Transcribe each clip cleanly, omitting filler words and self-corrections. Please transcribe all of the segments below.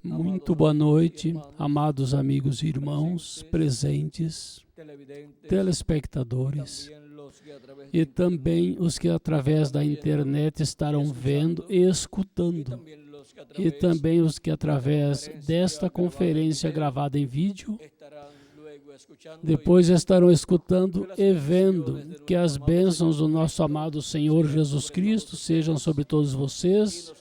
Muito boa noite, amados amigos e irmãos presentes, telespectadores e também os que através da internet estarão vendo e escutando, e também os que através desta conferência gravada em vídeo depois estarão escutando e vendo. Que as bênçãos do nosso amado Senhor Jesus Cristo sejam sobre todos vocês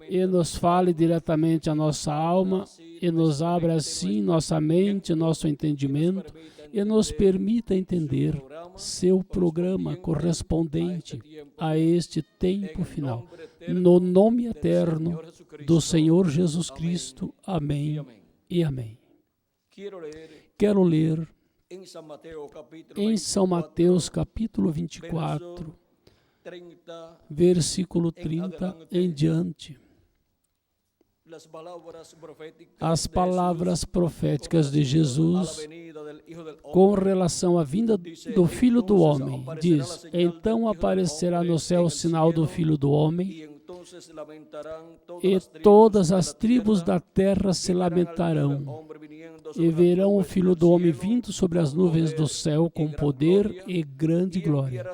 e nos fale diretamente a nossa alma e nos abra assim nossa mente, nosso entendimento e nos permita entender seu programa correspondente a este tempo final. No nome eterno do Senhor Jesus Cristo. Amém e amém. Quero ler em São Mateus capítulo 24, versículo 30 em diante. As palavras proféticas de Jesus com relação à vinda do Filho do Homem. Diz: então aparecerá no céu o sinal do Filho do Homem, e todas as tribos da terra se lamentarão, e verão o Filho do Homem vindo sobre as nuvens do céu com poder e grande glória.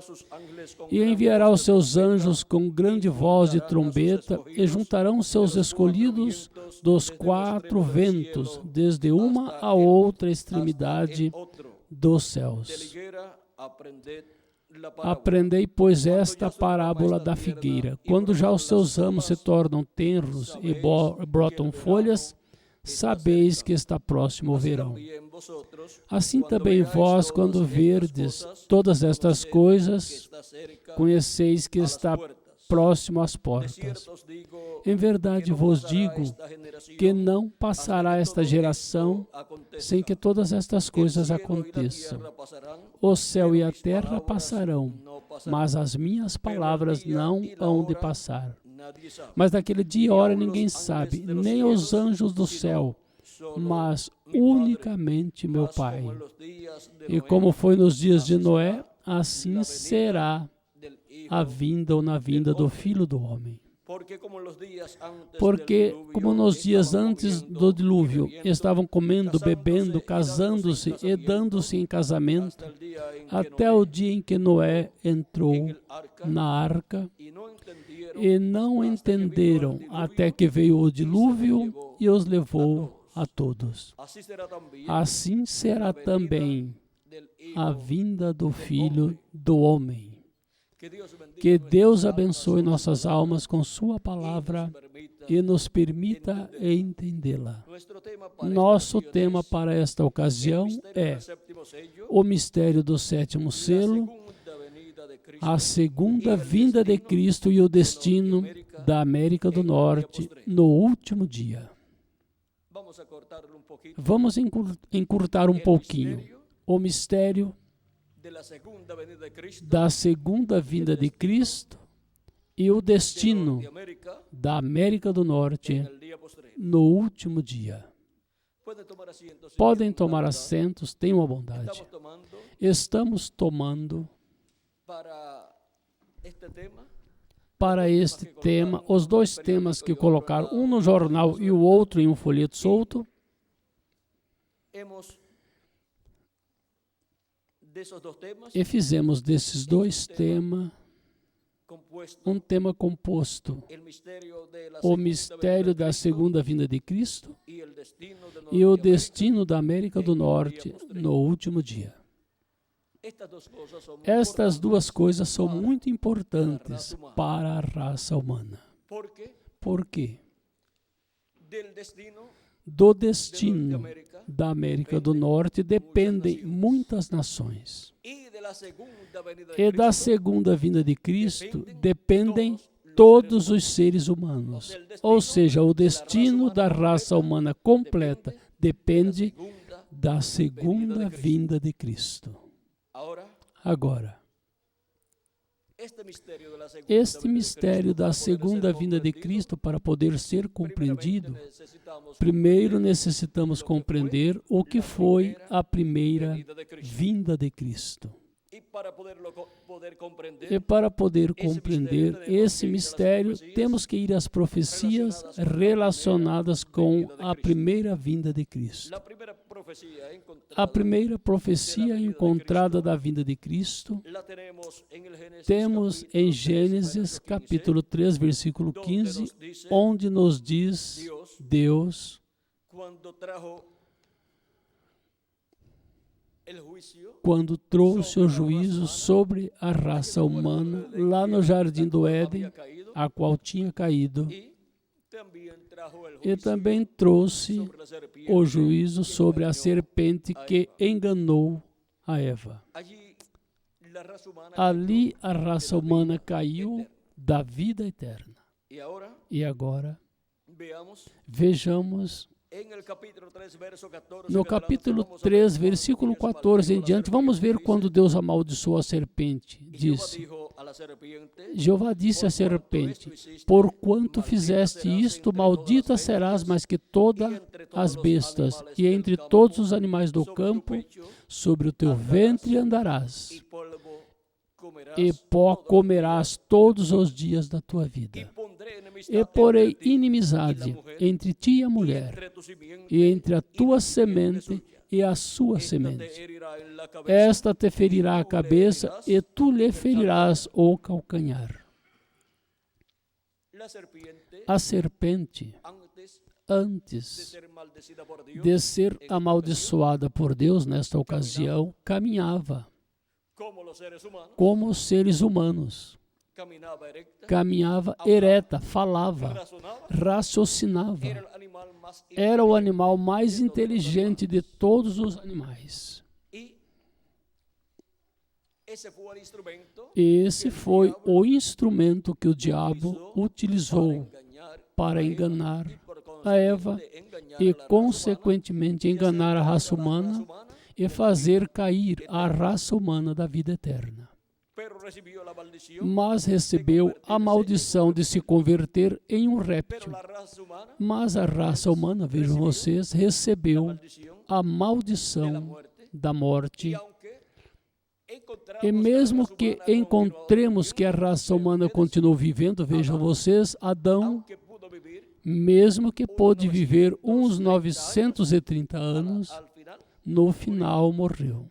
E enviará os seus anjos com grande voz de trombeta, e juntarão seus escolhidos dos quatro ventos, desde uma a outra extremidade dos céus. Aprendei, pois, esta parábola da figueira. Quando já os seus ramos se tornam tenros e brotam folhas, sabeis que está próximo o verão. Assim também vós, quando verdes todas estas coisas, conheceis que está próximo às portas. Em verdade vos digo que não passará esta geração sem que todas estas coisas aconteçam. O céu e a terra passarão, mas as minhas palavras não hão de passar. Mas naquele dia e hora ninguém sabe, nem os anjos do céu, mas unicamente meu Pai. E como foi nos dias de Noé, assim será a vinda ou na vinda do Filho do Homem. Porque, como nos dias antes do dilúvio, estavam comendo, bebendo, casando-se e dando-se em casamento, até o dia em que Noé entrou na arca, e não entenderam até que veio o dilúvio e os levou a todos. Assim será também a vinda do Filho do Homem. Que Deus abençoe nossas almas com sua palavra e nos permita entendê-la. Nosso tema para esta ocasião é o mistério do sétimo selo, a segunda vinda de Cristo e o destino da América do Norte no último dia. Vamos encurtar um pouquinho o mistério da segunda vinda de Cristo e o destino da América do Norte no último dia. Podem tomar assentos, tenham a bondade. Estamos tomando para este tema os dois temas que colocaram, um no jornal e o outro em um folheto solto. E fizemos desses dois temas um tema composto: o mistério da segunda vinda de Cristo e o destino da América do Norte no último dia. Estas duas coisas são muito importantes para a raça humana. Por quê? Do destino da América do Norte dependem muitas nações. E da segunda vinda de Cristo dependem todos os seres humanos. Ou seja, o destino da raça humana completa depende da segunda vinda de Cristo. Agora, este mistério da segunda vinda de Cristo, para poder ser compreendido, primeiro necessitamos compreender o que foi a primeira vinda de Cristo. E para poder compreender esse mistério, temos que ir às profecias relacionadas com a primeira vinda de Cristo. A primeira profecia encontrada da vinda de Cristo temos em Gênesis capítulo 3, versículo 15, onde nos diz Deus, quando trouxe o juízo sobre a raça humana lá no jardim do Éden, a qual tinha caído, e também trouxe o juízo sobre a serpente que enganou a Eva. Ali a raça humana caiu da vida eterna. E agora, vejamos no capítulo 3, versículo 14 em diante, vamos ver quando Deus amaldiçoou a serpente. Disse, Jeová disse à serpente, porquanto fizeste isto, maldita serás mais que todas as bestas, e entre todos os animais do campo, sobre o teu ventre andarás, e pó comerás todos os dias da tua vida. E porei inimizade entre ti e a mulher, e entre a tua semente e a sua semente. Esta te ferirá a cabeça, e tu lhe ferirás o calcanhar. A serpente, antes de ser amaldiçoada por Deus nesta ocasião, caminhava como os seres humanos. Caminhava ereta, falava, raciocinava. Era o animal mais inteligente de todos os animais. Esse foi o instrumento que o diabo utilizou para enganar a Eva e, consequentemente, enganar a raça humana e fazer cair a raça humana da vida eterna. Mas recebeu a maldição de se converter em um réptil. Mas a raça humana, vejam vocês, recebeu a maldição da morte. E mesmo que encontremos que a raça humana continuou vivendo, vejam vocês, Adão, mesmo que pôde viver uns 930 anos, no final morreu.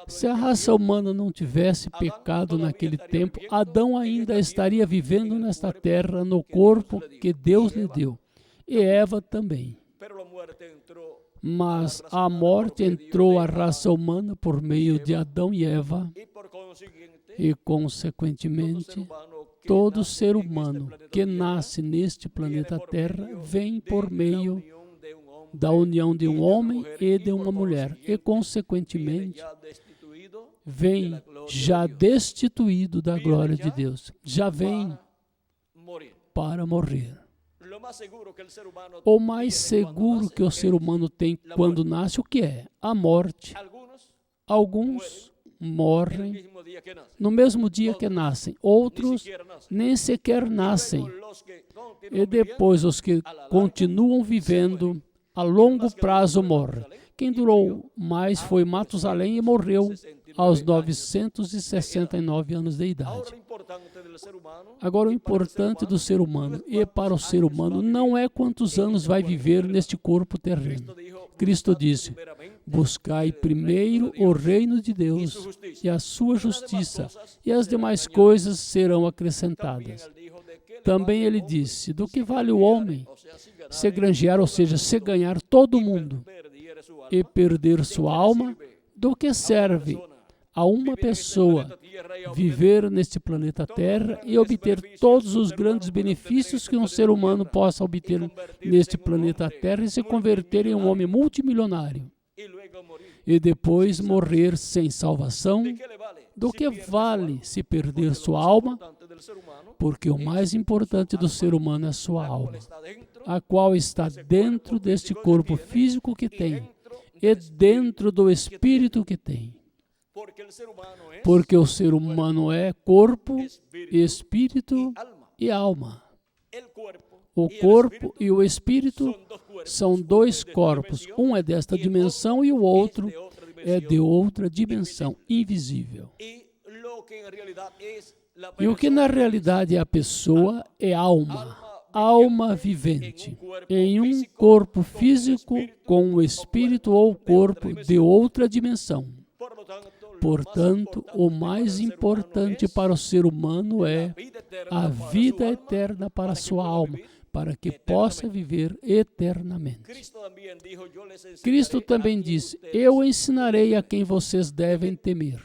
Se a raça humana não tivesse pecado naquele tempo, Adão ainda estaria vivendo nesta terra, no corpo que Deus lhe deu, e Eva também. Mas a morte entrou à raça humana por meio de Adão e Eva, e, consequentemente, todo ser humano que nasce neste planeta Terra vem por meio da união de um homem e de uma mulher, e, consequentemente, vem já destituído da glória de Deus, já vem para morrer. O mais seguro que o ser humano tem quando nasce, o que é? A morte. Alguns morrem no mesmo dia que nascem, outros nem sequer nascem, e depois os que continuam vivendo a longo prazo morrem. Quem durou mais foi Matusalém e morreu aos 969 anos de idade. Agora, o importante do ser humano, e para o ser humano, não é quantos anos vai viver neste corpo terreno. Cristo disse, buscai primeiro o reino de Deus e a sua justiça, e as demais coisas serão acrescentadas. Também ele disse, do que vale o homem se granjear, ou seja, se ganhar todo mundo e perder sua alma, do que serve a uma pessoa viver neste planeta Terra e obter todos os grandes benefícios que um ser humano possa obter neste planeta Terra e se converter em um homem multimilionário e depois morrer sem salvação? Do que vale se perder sua alma? Porque o mais importante do ser humano é a sua alma, a qual está dentro deste corpo físico que tem e dentro do espírito que tem. Porque o ser humano é corpo, espírito e alma. O corpo e o espírito são dois corpos. Um é desta dimensão e o outro é de outra dimensão, invisível. E o que na realidade é a pessoa é alma vivente, em um corpo físico com um espírito ou corpo de outra dimensão. Portanto, o mais importante para o ser humano é a vida eterna para a sua alma, para que possa viver eternamente. Cristo também disse: eu ensinarei a quem vocês devem temer.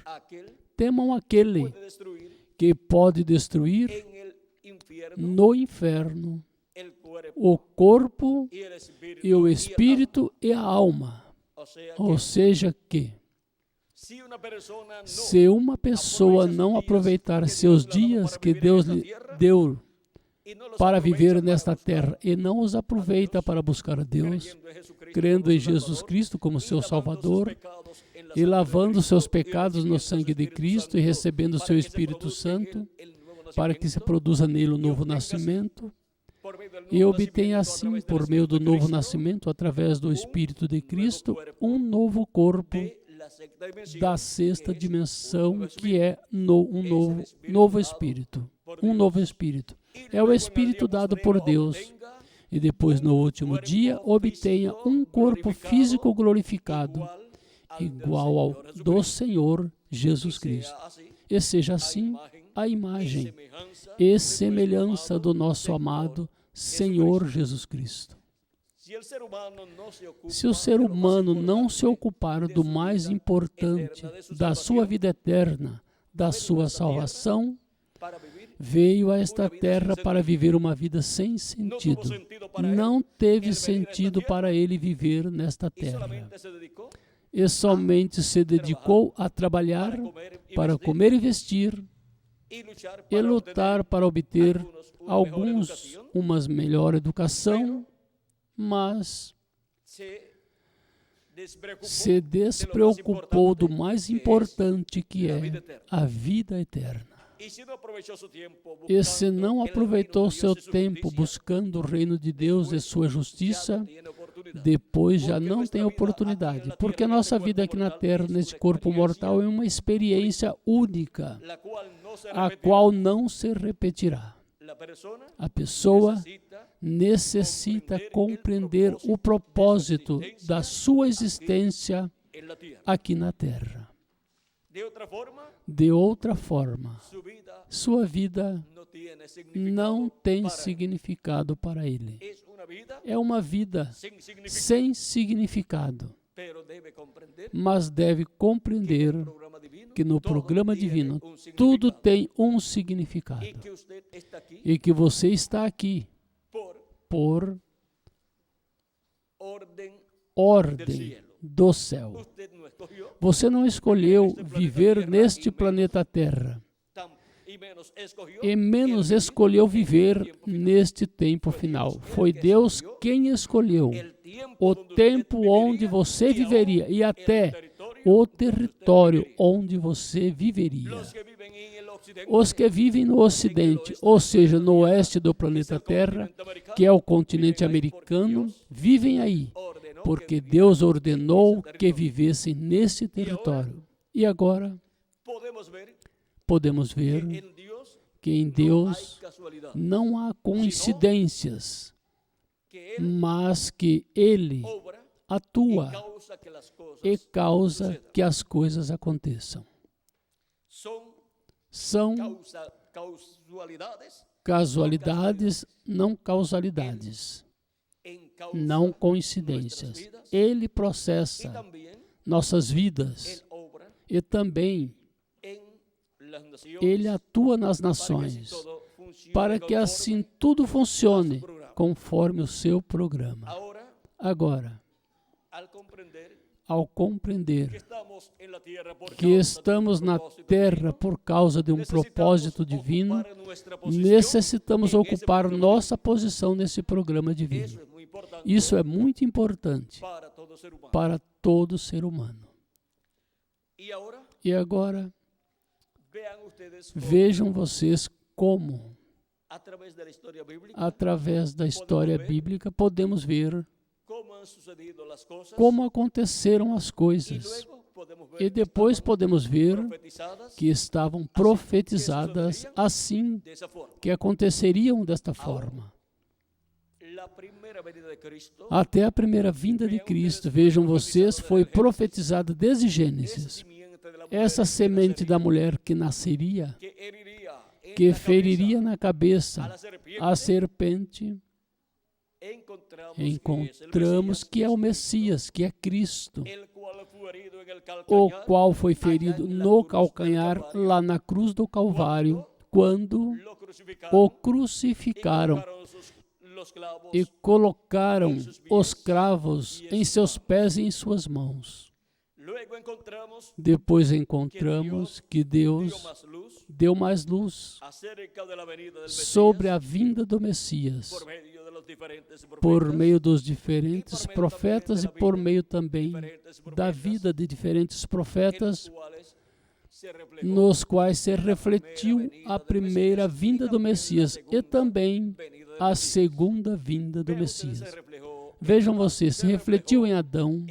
Temam aquele que pode destruir no inferno o corpo e o espírito e a alma. Ou seja que, se uma pessoa não aproveitar seus dias que Deus lhe deu para viver nesta terra e não os aproveita para buscar a Deus, crendo em Jesus Cristo como seu Salvador e lavando seus pecados no sangue de Cristo e recebendo seu Espírito Santo para que se produza nele o novo nascimento, e obtenha assim, por meio do novo nascimento, através do Espírito de Cristo, um novo corpo da sexta dimensão, que é um novo Espírito. Um novo Espírito. É o Espírito dado por Deus. E depois, no último dia, obtenha um corpo físico glorificado, igual ao do Senhor Jesus Cristo. E seja assim a imagem e semelhança do nosso amado Senhor Jesus Cristo. Se o ser humano não se ocupar do mais importante, da sua vida eterna, da sua salvação, veio a esta terra para viver uma vida sem sentido. Não teve sentido para ele viver nesta terra. E somente se dedicou a trabalhar para comer e vestir e lutar para obter uma melhor educação, mas se despreocupou do mais importante, que é a vida eterna. E se não aproveitou seu tempo buscando o reino de Deus e sua justiça, depois já não tem oportunidade, porque a nossa vida aqui na terra, nesse corpo mortal, é uma experiência única, a qual não se repetirá. A pessoa necessita compreender o propósito da sua existência aqui na terra. De outra forma, sua vida não tem significado para ele. É uma vida sem significado. Mas deve compreender que no programa divino tudo tem um significado. E que você está aqui por ordem do céu. Você não escolheu viver neste planeta Terra. E menos escolheu viver neste tempo final. Foi Deus quem escolheu o tempo onde você viveria e até o território onde você viveria. Os que vivem no Ocidente, ou seja, no oeste do planeta Terra, que é o continente americano, vivem aí, porque Deus ordenou que vivessem nesse território. E agora, podemos ver que em Deus não há coincidências, mas que Ele atua e causa que as coisas aconteçam. São casualidades, não causalidades, não coincidências. Ele processa nossas vidas e também Ele atua nas nações para que assim tudo funcione conforme o seu programa. Agora, ao compreender que estamos na Terra por causa de um propósito divino, necessitamos ocupar nossa posição nesse programa divino. Isso é muito importante para todo ser humano. E agora, vejam vocês como, através da história bíblica, podemos ver como aconteceram as coisas. E depois podemos ver que estavam profetizadas assim, que aconteceriam desta forma. Até a primeira vinda de Cristo, vejam vocês, foi profetizada desde Gênesis. Essa semente da mulher que nasceria, que feriria na cabeça a serpente, encontramos que é o Messias, que é Cristo, o qual foi ferido no calcanhar lá na cruz do Calvário, quando o crucificaram e colocaram os cravos em seus pés e em suas mãos. Depois encontramos que Deus deu mais luz sobre a vinda do Messias, por meio dos diferentes profetas e por meio também da vida de diferentes profetas, nos quais se refletiu a primeira vinda do Messias e também a segunda vinda do Messias. Vejam vocês, se refletiu em Adão,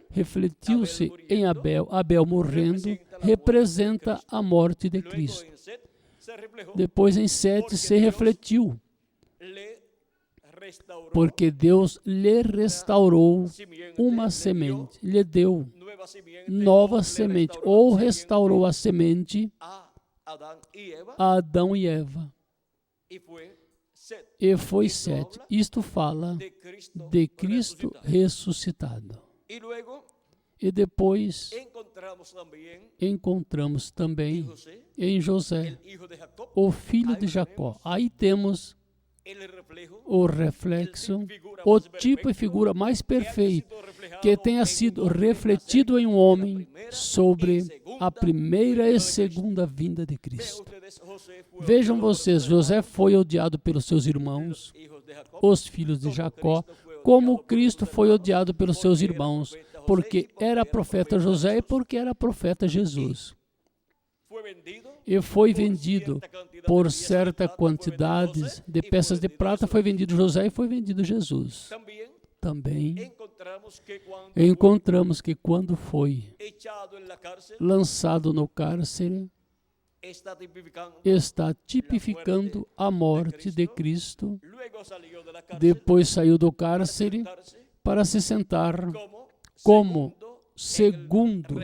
refletiu-se em Abel. Abel morrendo representa a morte de Cristo. Depois em Sete se refletiu, porque Deus lhe restaurou uma semente, lhe deu nova semente, ou restaurou a semente a Adão e Eva. E foi Sete. Isto fala de Cristo ressuscitado. E depois encontramos também em José, o filho de Jacó. Aí temos o reflexo, o tipo e figura mais perfeito que tenha sido refletido em um homem sobre a primeira e segunda vinda de Cristo. Vejam vocês, José foi odiado pelos seus irmãos, os filhos de Jacó, como Cristo foi odiado pelos seus irmãos, porque era profeta José e porque era profeta Jesus. E foi vendido por certa quantidade de peças de prata, foi vendido José e foi vendido Jesus. Também encontramos que quando foi lançado no cárcere, está tipificando a morte de Cristo. Depois saiu do cárcere para se sentar como segundo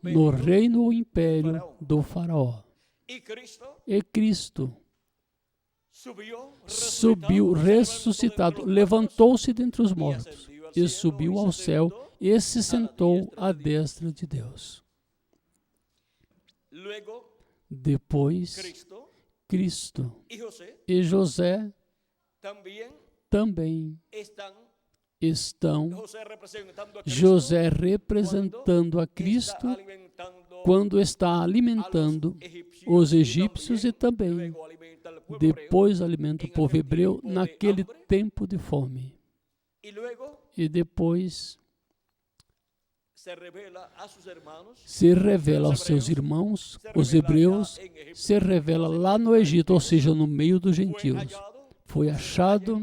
no reino ou império do faraó. E Cristo subiu ressuscitado, levantou-se dentre os mortos e subiu ao céu e se sentou à destra de Deus. Depois, Cristo e José também estão, José representando a Cristo quando está alimentando os egípcios e também depois alimenta o povo hebreu naquele tempo de fome. E depois se revela aos seus irmãos, os hebreus, se revela lá no Egito, ou seja, no meio dos gentios. Foi achado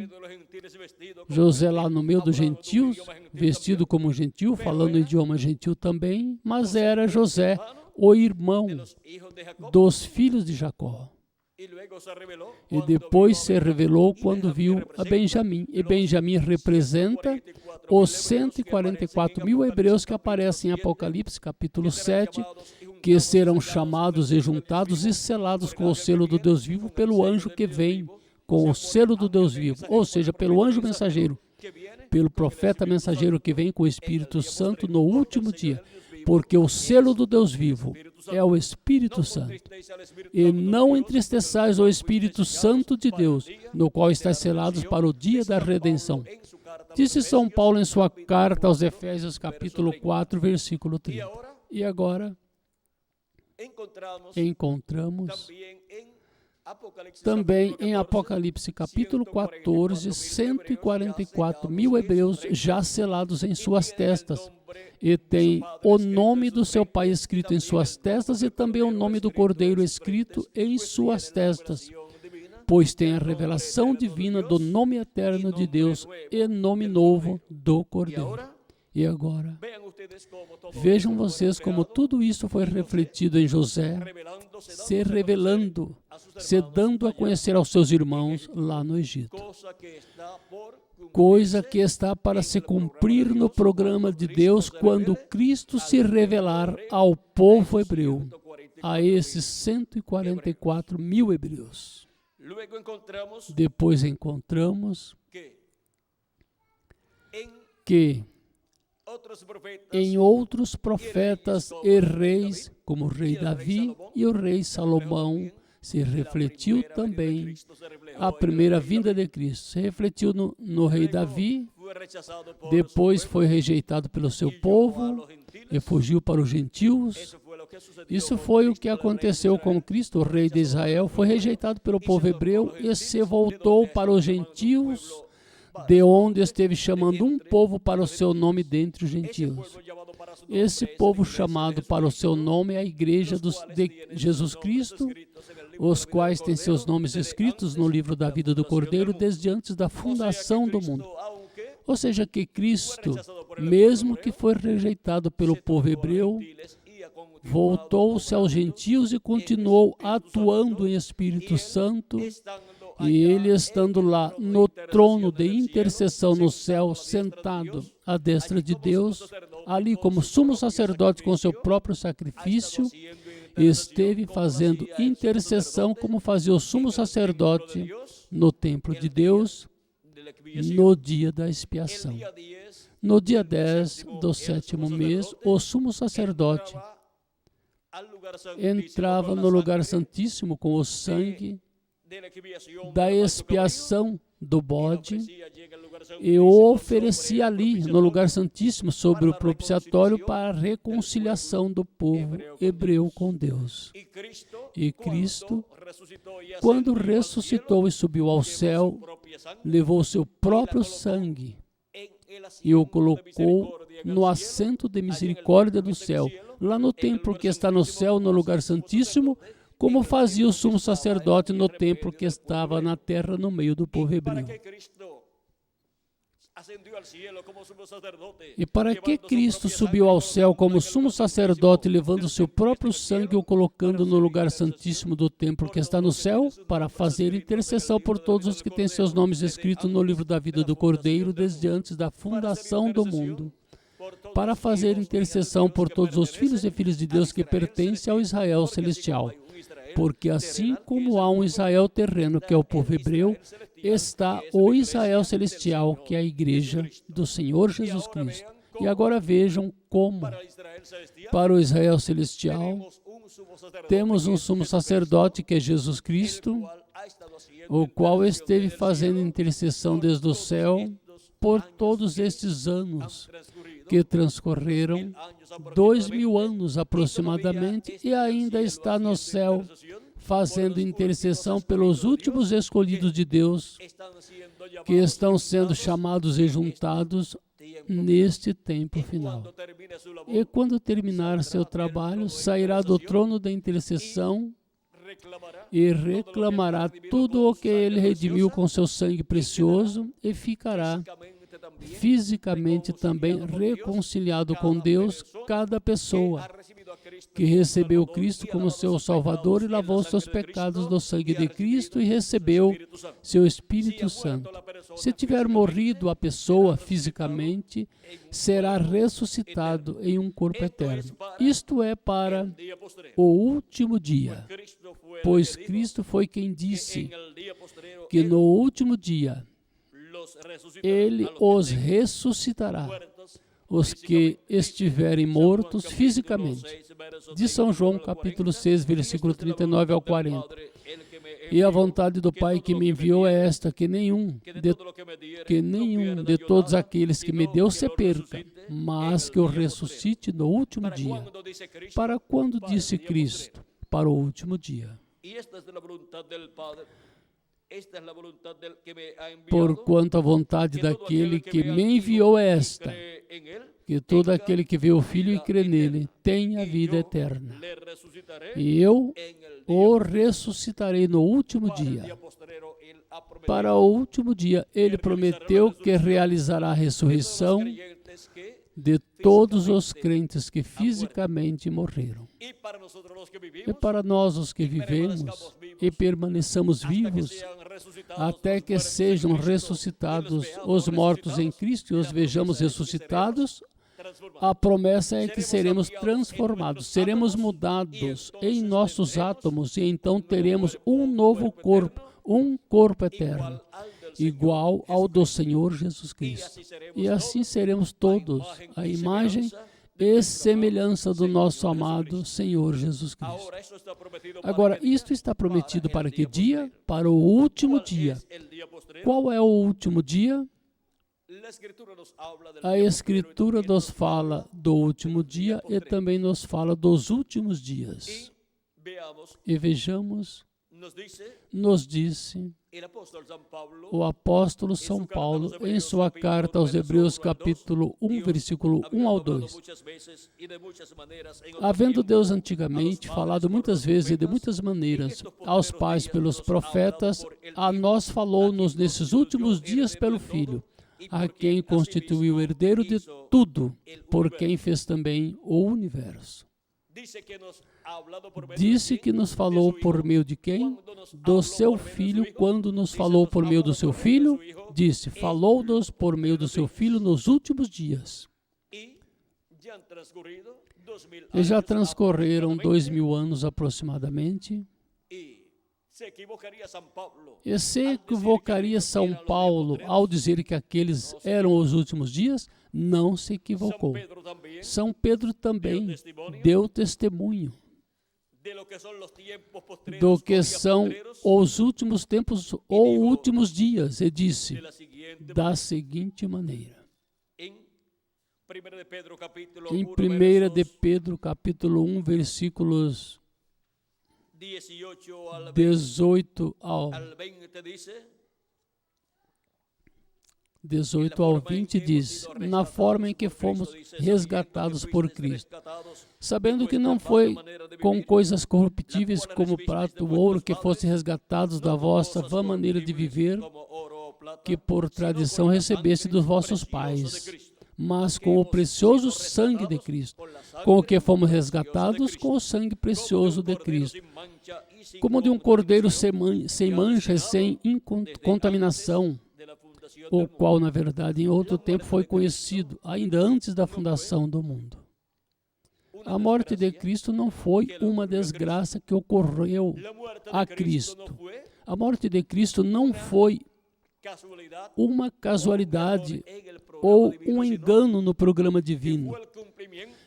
José lá no meio dos gentios, vestido como gentil, falando o idioma gentil também, mas era José, o irmão dos filhos de Jacó. E depois se revelou quando viu a Benjamim. E Benjamim representa os 144 mil hebreus que aparecem em Apocalipse, capítulo 7, que serão chamados e juntados e selados com o selo do Deus vivo pelo anjo que vem com o selo do Deus vivo, ou seja, pelo anjo mensageiro, pelo profeta mensageiro que vem com o Espírito Santo no último dia, porque o selo do Deus vivo é o Espírito Santo. E não entristeçais o Espírito Santo de Deus, no qual estáis selados para o dia da redenção. Disse São Paulo em sua carta aos Efésios, capítulo 4, versículo 30. E agora encontramos também em Apocalipse capítulo 14, 144 mil hebreus já selados em suas testas, e tem o nome do seu pai escrito em suas testas e também o nome do Cordeiro escrito em suas testas, pois tem a revelação divina do nome eterno de Deus e nome novo do Cordeiro. E agora, vejam vocês como tudo isso foi refletido em José, se revelando, se dando a conhecer aos seus irmãos lá no Egito. Coisa que está para se cumprir no programa de Deus quando Cristo se revelar ao povo hebreu, a esses 144 mil hebreus. Depois encontramos que em outros profetas e reis, como o rei Davi e o rei Salomão, se refletiu também a primeira vinda de Cristo. Se refletiu no rei Davi, depois foi rejeitado pelo seu povo e fugiu para os gentios. Isso foi o que aconteceu com Cristo. O rei de Israel foi rejeitado pelo povo hebreu e se voltou para os gentios, de onde esteve chamando um povo para o seu nome dentre os gentios. Esse povo chamado para o seu nome é a igreja de Jesus Cristo, os quais têm seus nomes escritos no livro da vida do Cordeiro desde antes da fundação do mundo. Ou seja, que Cristo, mesmo que foi rejeitado pelo povo hebreu, voltou-se aos gentios e continuou atuando em Espírito Santo. E ele estando lá no trono de intercessão no céu, sentado à destra de Deus, ali como sumo sacerdote com seu próprio sacrifício, esteve fazendo intercessão como fazia o sumo sacerdote no templo de Deus no dia da expiação. No dia 10 do 7º mês, o sumo sacerdote entrava no lugar santíssimo com o sangue da expiação do bode e o oferecia ali no lugar santíssimo sobre o propiciatório para a reconciliação do povo hebreu com Deus. E Cristo, quando ressuscitou e subiu ao céu, levou seu próprio sangue e o colocou no assento de misericórdia do céu, lá no templo que está no céu, no lugar santíssimo, como fazia o sumo sacerdote no templo que estava na terra, no meio do povo hebreu. E para que Cristo subiu ao céu como sumo sacerdote, levando seu próprio sangue e o colocando no lugar santíssimo do templo que está no céu? Para fazer intercessão por todos os que têm seus nomes escritos no livro da vida do Cordeiro desde antes da fundação do mundo. Para fazer intercessão por todos os filhos e filhas de Deus que pertencem ao Israel celestial. Porque assim como há um Israel terreno, que é o povo hebreu, está o Israel celestial, que é a igreja do Senhor Jesus Cristo. E agora vejam como, para o Israel celestial, temos um sumo sacerdote, que é Jesus Cristo, o qual esteve fazendo intercessão desde o céu por todos estes anos que transcorreram, 2000 anos aproximadamente, e ainda está no céu fazendo intercessão pelos últimos escolhidos de Deus que estão sendo chamados e juntados neste tempo final. E quando terminar seu trabalho, sairá do trono da intercessão e reclamará tudo o que ele redimiu com seu sangue precioso e ficará fisicamente também reconciliado com Deus cada pessoa que recebeu Cristo como seu Salvador e lavou seus pecados no sangue de Cristo e recebeu seu Espírito Santo. Se tiver morrido a pessoa fisicamente, será ressuscitado em um corpo eterno. Isto é para o último dia, pois Cristo foi quem disse que no último dia Ele os ressuscitará, os que estiverem mortos fisicamente. De São João, capítulo 6, versículo 39 ao 40. E a vontade do Pai que me enviou é esta, que nenhum de todos aqueles que me deu se perca, mas que o ressuscite no último dia. Para quando disse Cristo? Para o último dia. Porquanto a vontade daquele que me enviou é esta, que todo aquele que vê o Filho e crê nele tem a vida eterna. E eu o ressuscitarei no último dia. Para o último dia, ele prometeu que realizará a ressurreição de todos os crentes que fisicamente morreram. E para nós, os que vivemos e permaneçamos vivos, até que sejam ressuscitados os mortos em Cristo e os vejamos ressuscitados, a promessa é que seremos transformados, seremos mudados em nossos átomos e então teremos um novo corpo, um corpo eterno, igual ao do Senhor Jesus Cristo. E assim seremos todos a imagem e semelhança do nosso amado Senhor Jesus Cristo. Agora, isto está prometido para que dia? Para o último dia. Qual é o último dia? A Escritura nos fala do último dia e também nos fala dos últimos dias. E vejamos, nos disse o apóstolo São Paulo em sua carta aos Hebreus, capítulo 1, versículo 1 ao 2. Havendo Deus antigamente falado muitas vezes e de muitas maneiras aos pais pelos profetas, a nós falou-nos nesses últimos dias pelo Filho, a quem constituiu o herdeiro de tudo, por quem fez também o universo. Disse que nos falou por meio de quem? Do seu Filho. Quando nos falou por meio do seu Filho? Disse, falou-nos por meio do seu Filho nos últimos dias. E já transcorreram 2000 anos aproximadamente. E se equivocaria São Paulo ao dizer que aqueles eram os últimos dias? Não se equivocou. São Pedro também deu testemunho do que são os últimos tempos ou últimos dias e disse da seguinte maneira. Em 1 de Pedro, capítulo 1, versículos 18 ao 20 diz, na forma em que fomos resgatados por Cristo, sabendo que não foi com coisas corruptíveis como prata ou ouro que fossem resgatados da vossa vã maneira de viver, que por tradição recebeste dos vossos pais, mas com o precioso sangue de Cristo, com o que fomos resgatados com o sangue precioso de Cristo, como de um cordeiro sem mancha e sem contaminação, o qual, na verdade, em outro tempo foi conhecido, ainda antes da fundação do mundo. A morte de Cristo não foi uma desgraça que ocorreu a Cristo. A morte de Cristo não foi uma casualidade ou um engano no programa divino,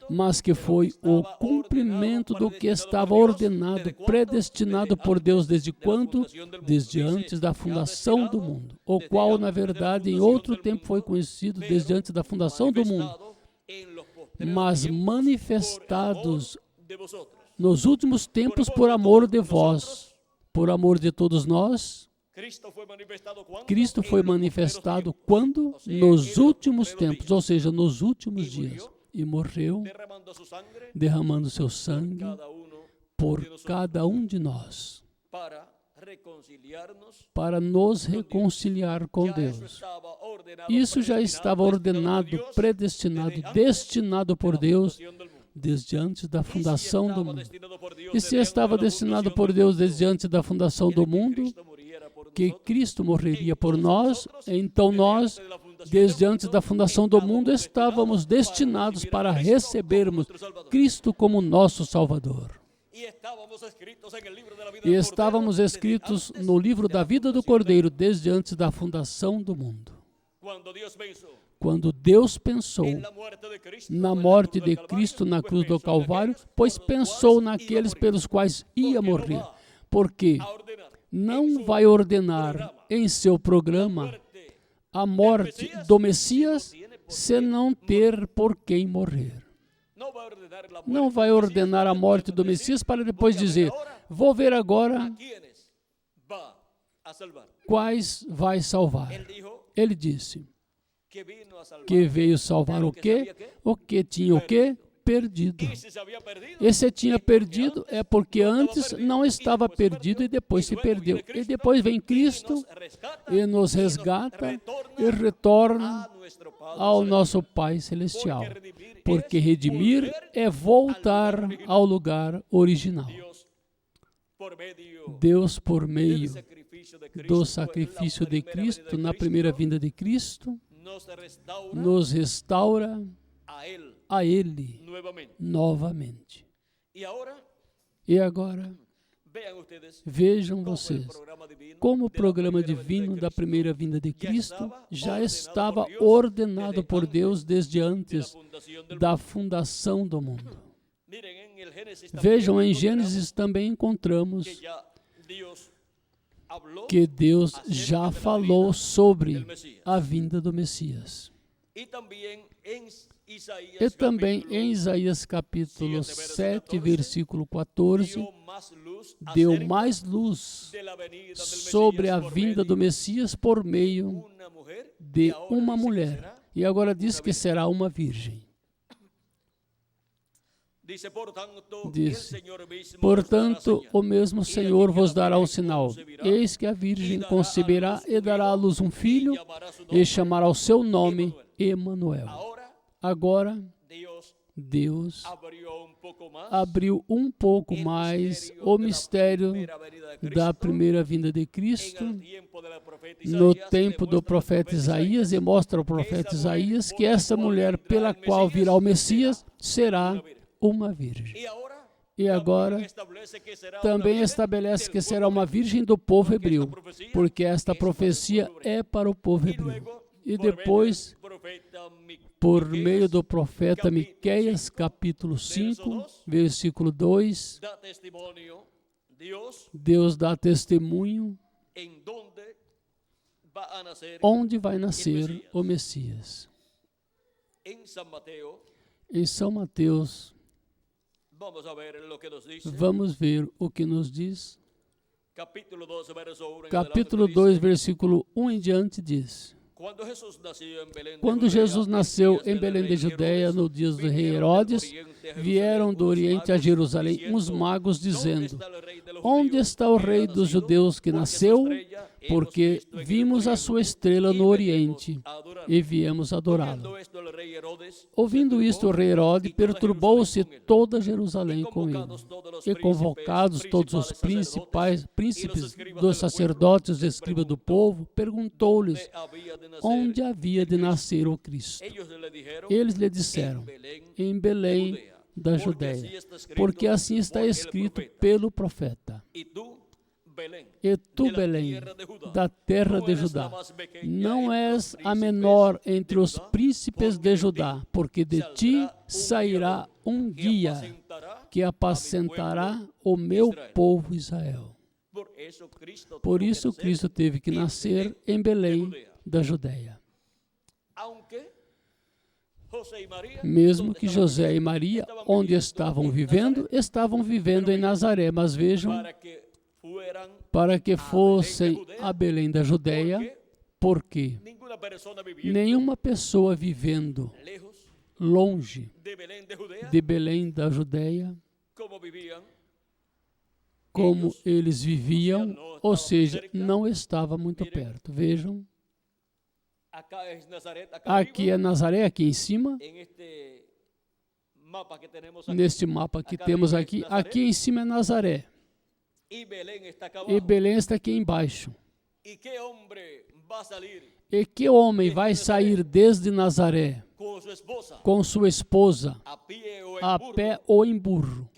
mas que foi o cumprimento do que estava ordenado, predestinado por Deus desde quando? Desde antes da fundação do mundo, o qual, na verdade, em outro tempo foi conhecido desde antes da fundação do mundo, mas manifestados nos últimos tempos por amor de vós, por amor de todos nós. Cristo foi manifestado quando? Nos últimos tempos, ou seja, nos últimos dias. E morreu, derramando seu sangue por cada um de nós, para nos reconciliar com Deus. Isso já estava ordenado, predestinado, destinado por Deus desde antes da fundação do mundo. E se estava destinado por Deus desde antes da fundação do mundo, que Cristo morreria por nós, então nós, desde antes da fundação do mundo, estávamos destinados para recebermos Cristo como nosso Salvador. E estávamos escritos no livro da vida do Cordeiro desde antes da fundação do mundo. Quando Deus pensou na morte de Cristo na cruz do Calvário, pois pensou naqueles pelos quais ia morrer, porque não vai ordenar em seu programa a morte do Messias se não ter por quem morrer. Não vai ordenar a morte do Messias para depois dizer, vou ver agora quais vai salvar. Ele disse que veio salvar o quê? O que tinha o quê? Perdido. E se tinha perdido é porque antes não estava perdido e depois se perdeu. E depois vem Cristo e nos resgata e retorna ao nosso Pai Celestial. Porque redimir é voltar ao lugar original. Deus, por meio do sacrifício de Cristo, na primeira vinda de Cristo, nos restaura a Ele novamente. E agora, vejam vocês, como o programa divino da primeira vinda de Cristo já estava ordenado por Deus desde antes da fundação do mundo. Vejam, em Gênesis também encontramos que Deus já falou sobre a vinda do Messias. E também em Isaías capítulo 7, versículo 14, deu mais luz sobre a vinda do Messias por meio de uma mulher. E agora diz que será uma virgem. Disse, portanto, o mesmo Senhor vos dará um sinal. Eis que a virgem conceberá e dará à luz um filho, e chamará o seu nome Emanuel. Agora, Deus abriu um pouco mais o mistério da primeira vinda de Cristo no tempo do profeta Isaías, e mostra ao profeta Isaías que essa mulher pela qual virá o Messias será uma virgem. E agora também estabelece que será uma virgem do povo hebreu, porque esta profecia é para o povo hebreu. E depois, por meio do profeta Miqueias, capítulo 5, versículo 2, Deus dá testemunho onde vai nascer o Messias. Em São Mateus, vamos ver o que nos diz. Capítulo 2, versículo 1 em diante diz: quando Jesus nasceu em Belém de Judeia, no dia do rei Herodes, vieram do Oriente a Jerusalém uns magos dizendo: onde está o rei dos judeus que nasceu? Porque vimos a sua estrela no Oriente e viemos adorá-lo. Ouvindo isto, o rei Herodes perturbou-se toda Jerusalém com ele. E convocados todos os príncipes dos sacerdotes e escribas do povo, perguntou-lhes onde havia de nascer o Cristo. Eles lhe disseram: em Belém da Judéia, porque assim está escrito pelo profeta. E tu, Belém, da terra de Judá, não és a menor entre os príncipes de Judá, porque de ti sairá um guia que apacentará o meu povo Israel. Por isso Cristo teve que nascer em Belém da Judéia. Mesmo que José e Maria, onde estavam vivendo em Nazaré, mas vejam, para que fossem a Belém da Judéia, porque nenhuma pessoa vivendo longe de Belém da Judéia, como eles viviam, ou seja, não estava muito perto. Vejam, aqui é Nazaré, aqui em cima, neste mapa que temos aqui em cima é Nazaré. E Belém está aqui embaixo. E que homem vai sair desde Nazaré com sua esposa, a pé ou em burro,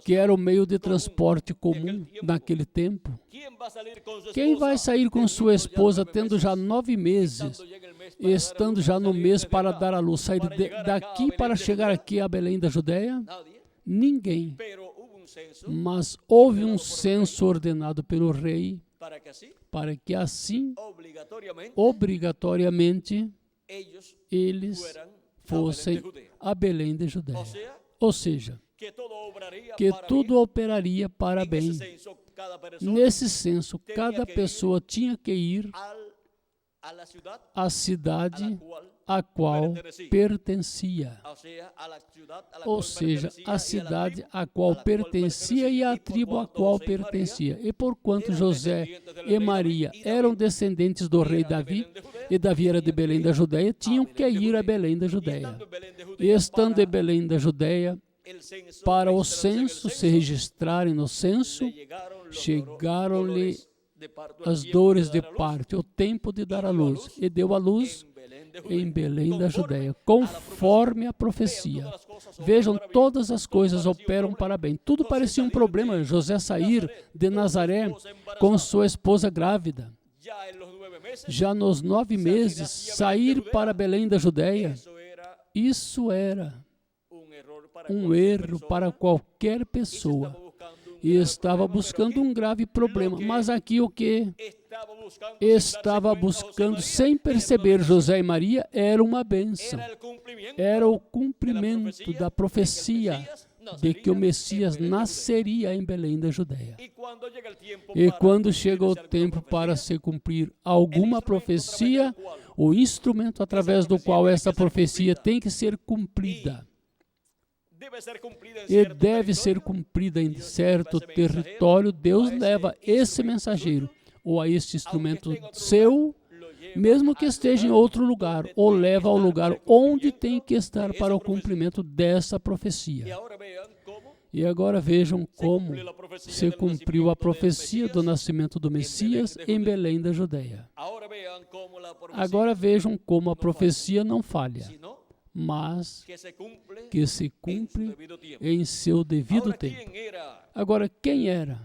que era o meio de transporte comum naquele tempo? Quem vai sair com sua esposa tendo já 9 meses, estando já no mês para dar à luz, sair daqui para chegar aqui a Belém da Judéia? Ninguém. Mas houve um censo ordenado pelo rei para que assim, obrigatoriamente, eles fossem a Belém de Judéia. Ou seja, que tudo operaria para bem. Nesse censo, cada pessoa tinha que ir à cidade a qual pertencia. Ou seja, a cidade a qual pertencia e a tribo a qual pertencia. E porquanto José e Maria eram descendentes do rei Davi, e Davi era de Belém da Judéia, tinham que ir a Belém da Judéia. E estando em Belém da Judéia, para o censo, se registrarem no censo, chegaram-lhe as dores de parto, o tempo de dar à luz, e deu à luz em Belém da Judéia, conforme a profecia. Vejam, todas as coisas operam para bem. Tudo parecia um problema. José sair de Nazaré com sua esposa grávida. Já nos 9 meses, sair para Belém da Judéia, isso era um erro para qualquer pessoa. E estava buscando um grave problema. Mas aqui o que estava buscando, sem perceber, José e Maria, era uma bênção. Era o cumprimento da profecia de que o Messias nasceria em Belém da Judéia. E quando chega o tempo para se cumprir alguma profecia, o instrumento através do qual essa profecia tem que ser cumprida, e deve ser cumprida em certo território, Deus leva esse mensageiro, ou a este instrumento seu, mesmo que esteja em outro lugar, ou leva ao lugar onde tem que estar para o cumprimento dessa profecia. E agora vejam como se cumpriu a profecia do nascimento do Messias em Belém da Judéia. Agora vejam como a profecia não falha, mas que se cumpre em seu devido tempo. Agora, quem era?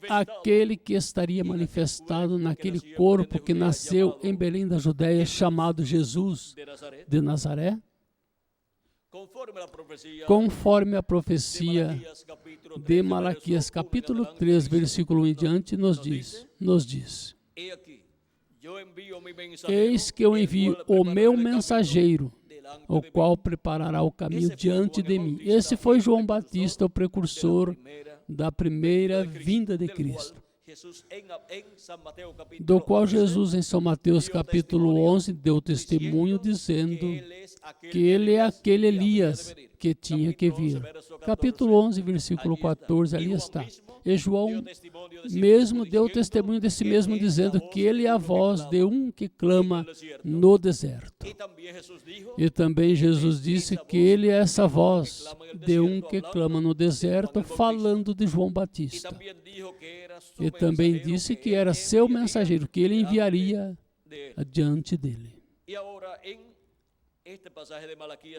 Aquele que estaria manifestado naquele corpo que nasceu em Belém da Judéia, chamado Jesus de Nazaré? Conforme a profecia de Malaquias, capítulo 3, versículo 1 em diante, nos diz: Eis que eu envio o meu mensageiro, o qual preparará o caminho diante de mim. Esse foi João Batista, o precursor da primeira vinda de Cristo, do qual Jesus, em São Mateus capítulo 11, deu testemunho dizendo que ele é aquele Elias que tinha que vir. Capítulo 11, versículo 14, ali está. E João mesmo deu testemunho de si mesmo, dizendo que ele é a voz de um que clama no deserto. E também Jesus disse que ele é essa voz de um que clama no deserto, falando de João Batista. E também disse que era seu mensageiro, que ele enviaria adiante dele.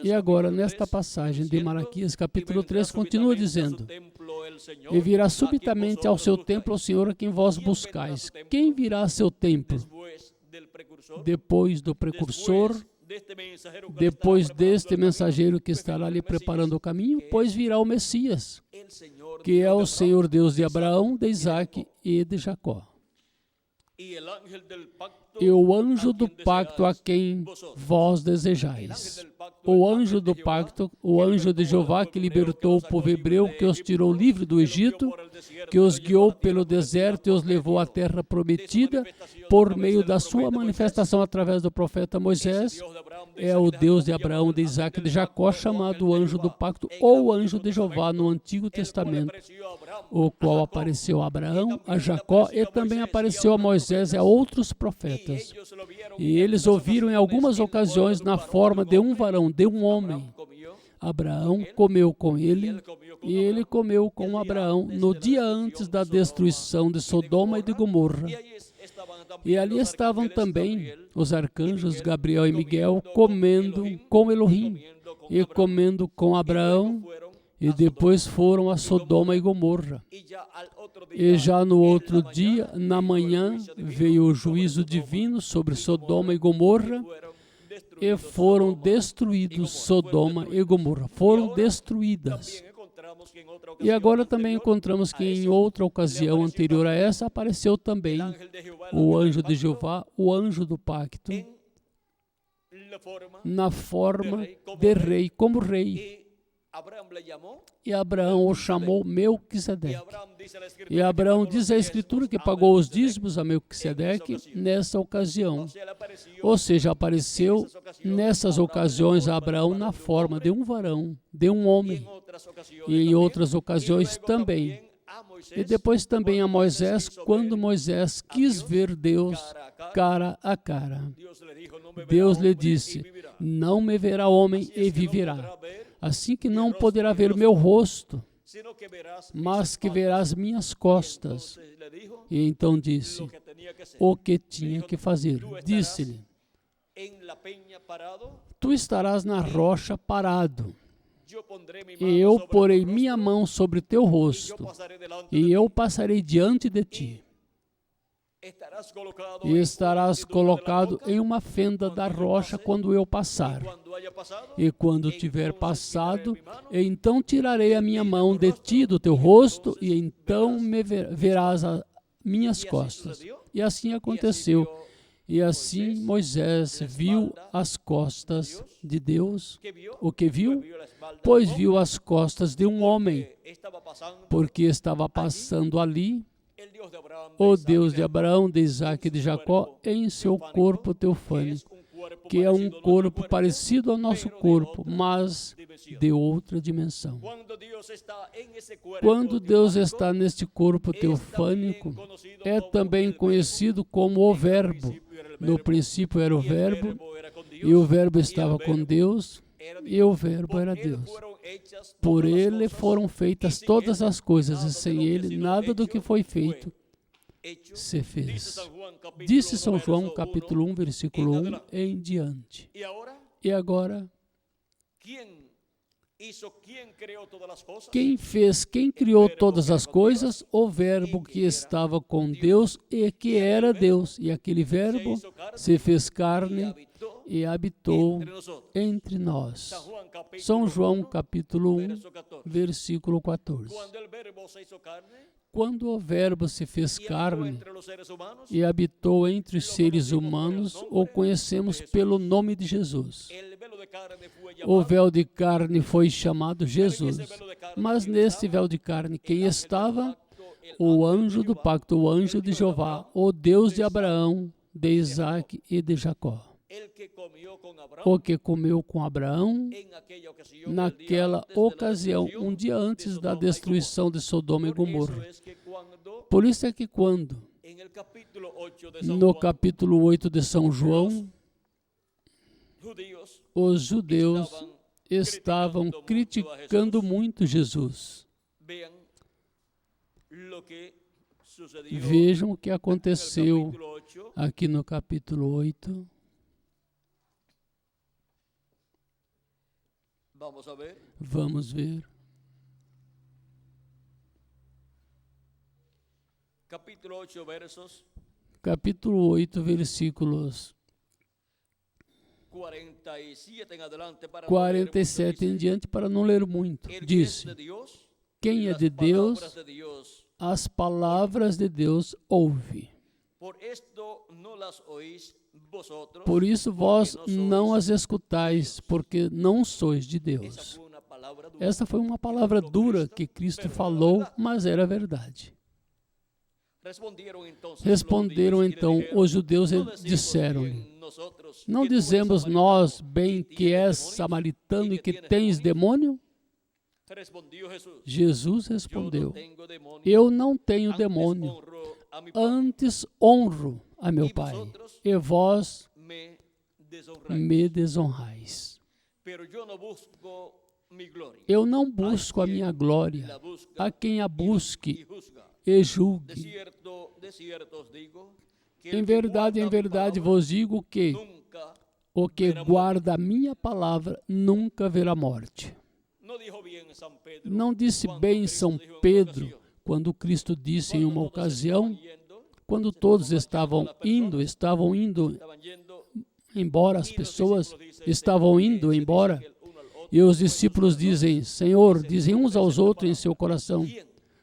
E agora, nesta passagem de Malaquias, capítulo 3, continua dizendo: E virá subitamente ao seu templo o Senhor a quem vós buscais. Quem virá a seu templo? Depois do precursor, depois deste mensageiro que estará ali preparando o caminho, pois virá o Messias, que é o Senhor Deus de Abraão, de Isaque e de Jacó. E o anjo do pacto a quem vós desejais. O anjo do pacto, o anjo de Jeová que libertou o povo hebreu, que os tirou livre do Egito, que os guiou pelo deserto e os levou à terra prometida, por meio da sua manifestação através do profeta Moisés, é o Deus de Abraão, de Isaque e de Jacó, chamado anjo do pacto, ou anjo de Jeová no Antigo Testamento, o qual apareceu a Abraão, a Jacó e também apareceu a Moisés e a outros profetas. E eles ouviram em algumas ocasiões na forma de um varão, de um homem. Abraão comeu com ele e ele comeu com Abraão no dia antes da destruição de Sodoma e de Gomorra. E ali estavam também os arcanjos Gabriel e Miguel comendo com Elohim e comendo com Abraão, e depois foram a Sodoma e Gomorra. E já no outro dia, na manhã, veio o juízo divino sobre Sodoma e Gomorra, e foram destruídos Sodoma e Gomorra. Foram destruídas. E agora também encontramos que em outra ocasião anterior a essa, apareceu também o anjo de Jeová, o anjo do pacto, na forma de rei, como rei. E Abraão o chamou Melquisedeque. E Abraão diz a Escritura que pagou os dízimos a Melquisedeque nessa ocasião. Ou seja, apareceu nessas ocasiões a Abraão na forma de um varão, de um homem. E em outras ocasiões também. E depois também a Moisés, quando Moisés quis ver Deus cara a cara. Deus lhe disse: não me verá homem e viverá. Assim que não poderá ver meu rosto, mas que verás minhas costas. E então disse o que tinha que fazer. Disse-lhe: tu estarás na rocha parado, e eu porei minha mão sobre teu rosto, e eu passarei diante de ti. E estarás colocado em uma fenda da rocha quando eu passar. E quando tiver passado, então tirarei a minha mão de ti, do teu rosto, e então me verás as minhas costas. E assim aconteceu. E assim Moisés viu as costas de Deus. O que viu? Pois viu as costas de um homem, porque estava passando ali o Deus de Abraão, de Isaac e de Jacó, em seu corpo teofânico, que é um corpo parecido ao nosso corpo, mas de outra dimensão. Quando Deus está neste corpo teofânico, é também conhecido como o Verbo. No princípio era o Verbo, e o Verbo estava com Deus, e o Verbo era Deus. Por ele foram feitas todas as coisas, e sem ele nada do que foi feito se fez. Disse São João, capítulo 1, versículo 1 em diante. E agora, quem fez, quem criou todas as coisas? O Verbo que estava com Deus e que era Deus. E aquele Verbo se fez carne e habitou entre nós. São João, capítulo 1, versículo 14. Quando o Verbo se fez carne e habitou entre os seres humanos, o conhecemos pelo nome de Jesus. O véu de carne foi chamado Jesus. Mas nesse véu de carne, quem estava? O anjo do pacto, o anjo de Jeová, o Deus de Abraão, de Isaac e de Jacó. O que comeu com Abraão naquela ocasião, um dia antes da destruição de Sodoma e Gomorra. Por isso é que quando, no capítulo 8 de São João, os judeus estavam criticando muito Jesus. Vejam o que aconteceu aqui no capítulo 8. Vamos ver. Capítulo 8, versículos 47 em diante, para não ler muito. Disse: quem é de Deus, as palavras de Deus ouve. Por isso vós não as escutais, porque não sois de Deus. Esta foi uma palavra dura que Cristo falou, mas era verdade. Responderam então os judeus e disseram-lhe: não dizemos nós bem que és samaritano e que tens demônio? Jesus respondeu: eu não tenho demônio, antes honro a meu Pai, e vós me desonrais. Eu não busco a minha glória, a quem a busque e julgue. Em verdade vos digo que o que guarda a minha palavra nunca verá morte. Não disse bem São Pedro, quando Cristo disse em uma ocasião, quando todos estavam indo embora, as pessoas estavam indo embora, e os discípulos dizem: Senhor, dizem uns aos outros em seu coração,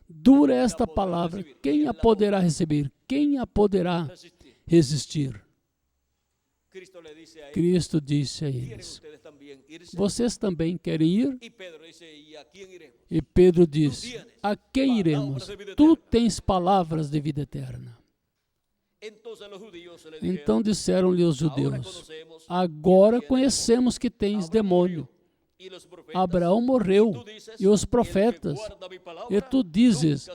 dura esta palavra, quem a poderá receber? Quem a poderá resistir? Cristo disse a eles: vocês também querem ir? E Pedro disse, a quem iremos? Tu tens palavras de vida eterna. Então disseram-lhe os judeus, agora conhecemos que tens demônio. Abraão morreu, e os profetas, e tu dizes,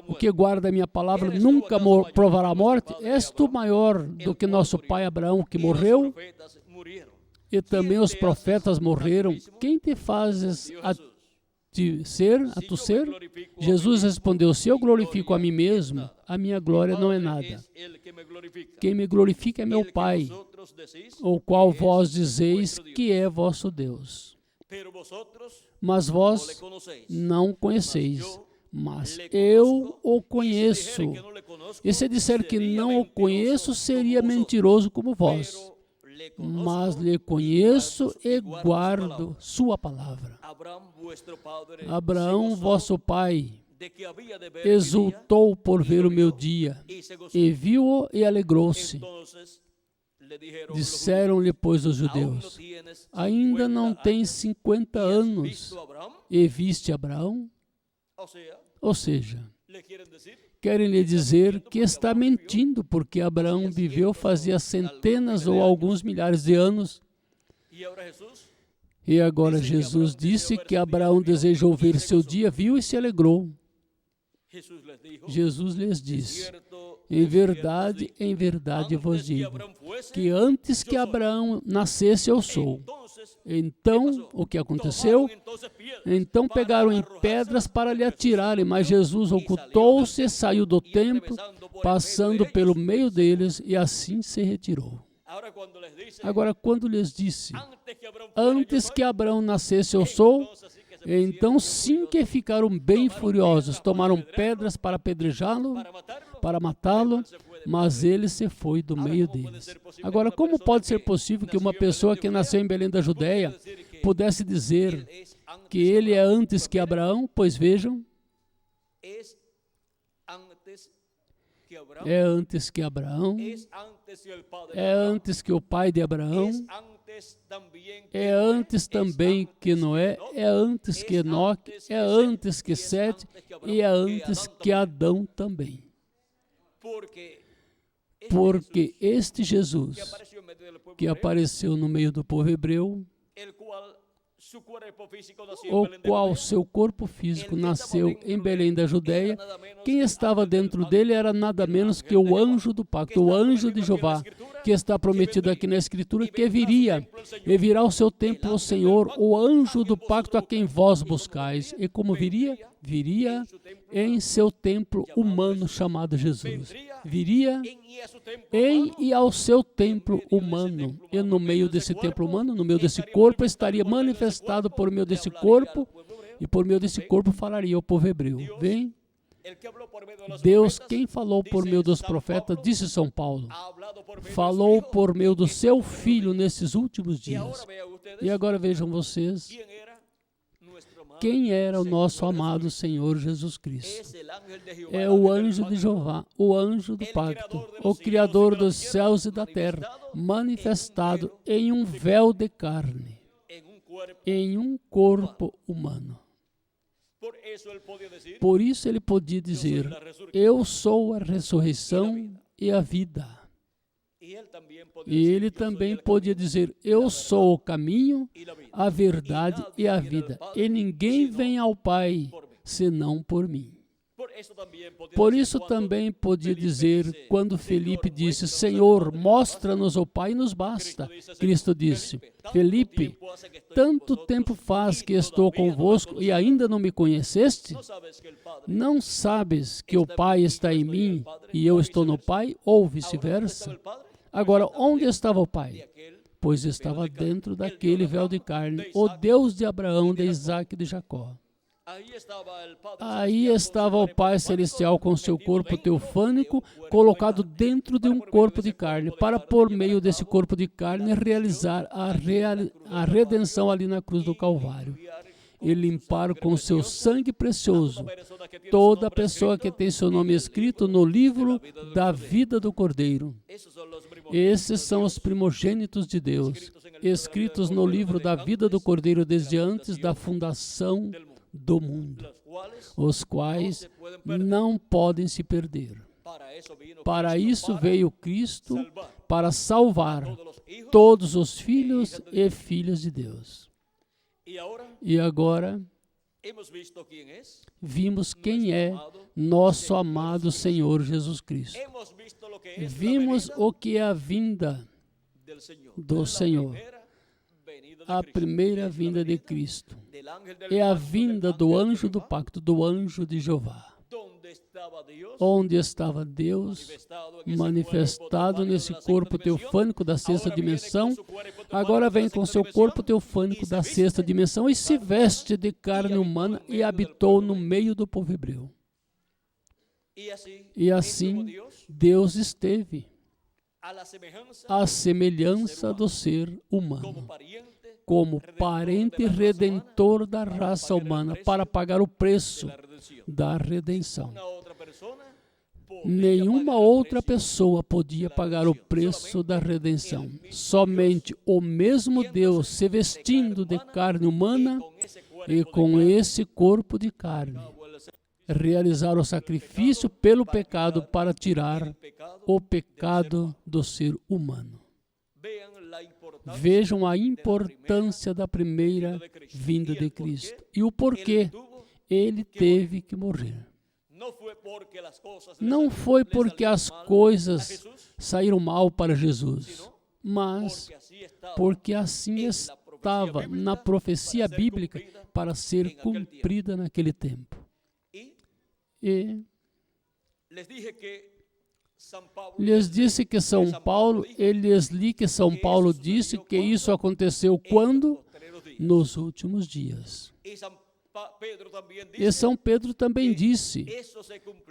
o que guarda a minha palavra nunca provará a morte? És tu maior do que nosso pai Abraão, que morreu? E também os profetas morreram. Quem te fazes a tu ser? Jesus respondeu, se eu glorifico a mim mesmo, a minha glória não é nada. Quem me glorifica é meu Pai, o qual vós dizeis que é vosso Deus. Mas vós não o conheceis, mas eu o conheço. E se disser que não o conheço, seria mentiroso como vós. Mas lhe conheço e guardo sua palavra. Abraão, vosso pai, exultou por ver o meu dia, e viu-o e alegrou-se. Disseram-lhe, pois, os judeus, ainda não tens 50 anos, e viste Abraão? Ou seja, querem lhe dizer que está mentindo, porque Abraão viveu fazia centenas ou alguns milhares de anos. E agora Jesus disse que Abraão desejou ver seu dia, viu e se alegrou. Jesus lhes disse, em verdade vos digo, que antes que Abraão nascesse eu sou. Então, o que aconteceu? Então pegaram em pedras para lhe atirarem, mas Jesus ocultou-se, saiu do templo, passando pelo meio deles, e assim se retirou. Agora, quando lhes disse, antes que Abraão nascesse eu sou, então sim que ficaram bem furiosos, tomaram pedras para apedrejá-lo, para matá-lo, mas ele se foi do meio deles. Agora, como pode ser possível que uma pessoa que nasceu em Belém da Judeia pudesse dizer que ele é antes que Abraão? Pois vejam, é antes que Abraão, é antes que o pai de Abraão, é antes também que Noé, é antes que Enoque, é antes que Sete e é antes que Adão também. Porque este Jesus, que apareceu no meio do povo hebreu, o qual seu corpo físico nasceu em Belém da Judeia, quem estava dentro dele era nada menos que o anjo do pacto, o anjo de Jeová, que está prometido aqui na Escritura, que viria, e virá ao seu tempo o Senhor, o anjo do pacto a quem vós buscais. E como viria? Viria em seu templo humano chamado Jesus. Viria em e ao seu templo humano. E no meio desse templo humano, no meio desse corpo, estaria manifestado por meio desse corpo, e por meio desse corpo falaria ao povo hebreu. Vem, Deus, quem falou por meio dos profetas, disse São Paulo, falou por meio do seu Filho nesses últimos dias. E agora vejam vocês, quem era o nosso amado Senhor Jesus Cristo? É o anjo de Jeová, o anjo do pacto, o Criador dos céus e da terra, manifestado em um véu de carne, em um corpo humano. Por isso ele podia dizer, eu sou a ressurreição e a vida. E ele também podia dizer, eu sou o caminho, a verdade e a vida. E ninguém vem ao Pai, senão por mim. Por isso também podia dizer, quando Felipe disse, Senhor, mostra-nos o Pai e nos basta. Cristo disse, Felipe, tanto tempo faz que estou convosco e ainda não me conheceste? Não sabes que o Pai está em mim e eu estou no Pai, ou vice-versa? Agora, onde estava o Pai? Pois estava dentro daquele véu de carne, o Deus de Abraão, de Isaac e de Jacó. Aí estava o Pai Celestial com seu corpo teofânico colocado dentro de um corpo de carne, para por meio desse corpo de carne realizar a redenção ali na cruz do Calvário e limpar com seu sangue precioso toda pessoa que tem seu nome escrito no livro da vida do Cordeiro. Esses são os primogênitos de Deus, escritos no livro da vida do Cordeiro desde antes da fundação do mundo, os quais não podem se perder. Para isso veio Cristo, para salvar todos os filhos e filhas de Deus. E agora vimos quem é nosso amado Senhor Jesus Cristo. Vimos o que é a vinda do Senhor, a primeira vinda de Cristo. É a vinda do anjo do pacto, do anjo de Jeová. Onde estava Deus manifestado nesse corpo teofânico da sexta dimensão, agora vem com seu corpo teofânico da sexta dimensão e se veste de carne humana e habitou no meio do povo hebreu. E assim Deus esteve à semelhança do ser humano, como parente redentor da raça humana, para pagar o preço da redenção. Nenhuma outra pessoa podia pagar o preço da redenção. Somente o mesmo Deus, se vestindo de carne humana e com esse corpo de carne, realizar o sacrifício pelo pecado para tirar o pecado do ser humano. Vejam a importância da primeira vinda de Cristo e o porquê ele teve que morrer. Não foi porque as coisas saíram mal para Jesus, mas porque assim estava na profecia bíblica para ser cumprida naquele tempo. E lhes disse que São Paulo, lhes li que São Paulo disse que isso aconteceu quando? Nos últimos dias. E São Pedro também disse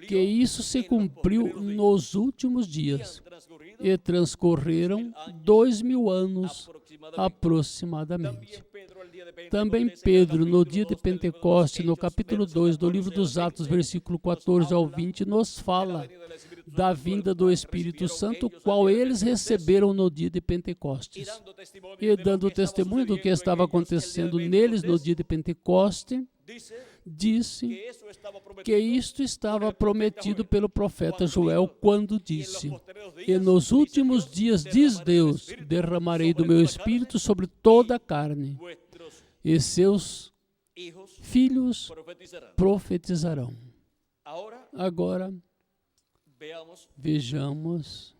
que isso se cumpriu nos últimos dias. E transcorreram 2000 anos aproximadamente. Também Pedro, no dia de Pentecoste, no capítulo 2 do livro dos Atos, versículo 14 ao 20, nos fala da vinda do Espírito Santo, qual eles receberam no dia de Pentecostes. E dando testemunho do que estava acontecendo neles no dia de Pentecoste, disse que isto estava prometido pelo profeta Joel quando disse: e nos últimos dias, diz Deus, derramarei do meu Espírito sobre toda a carne, e seus filhos profetizarão. Agora, vejamos.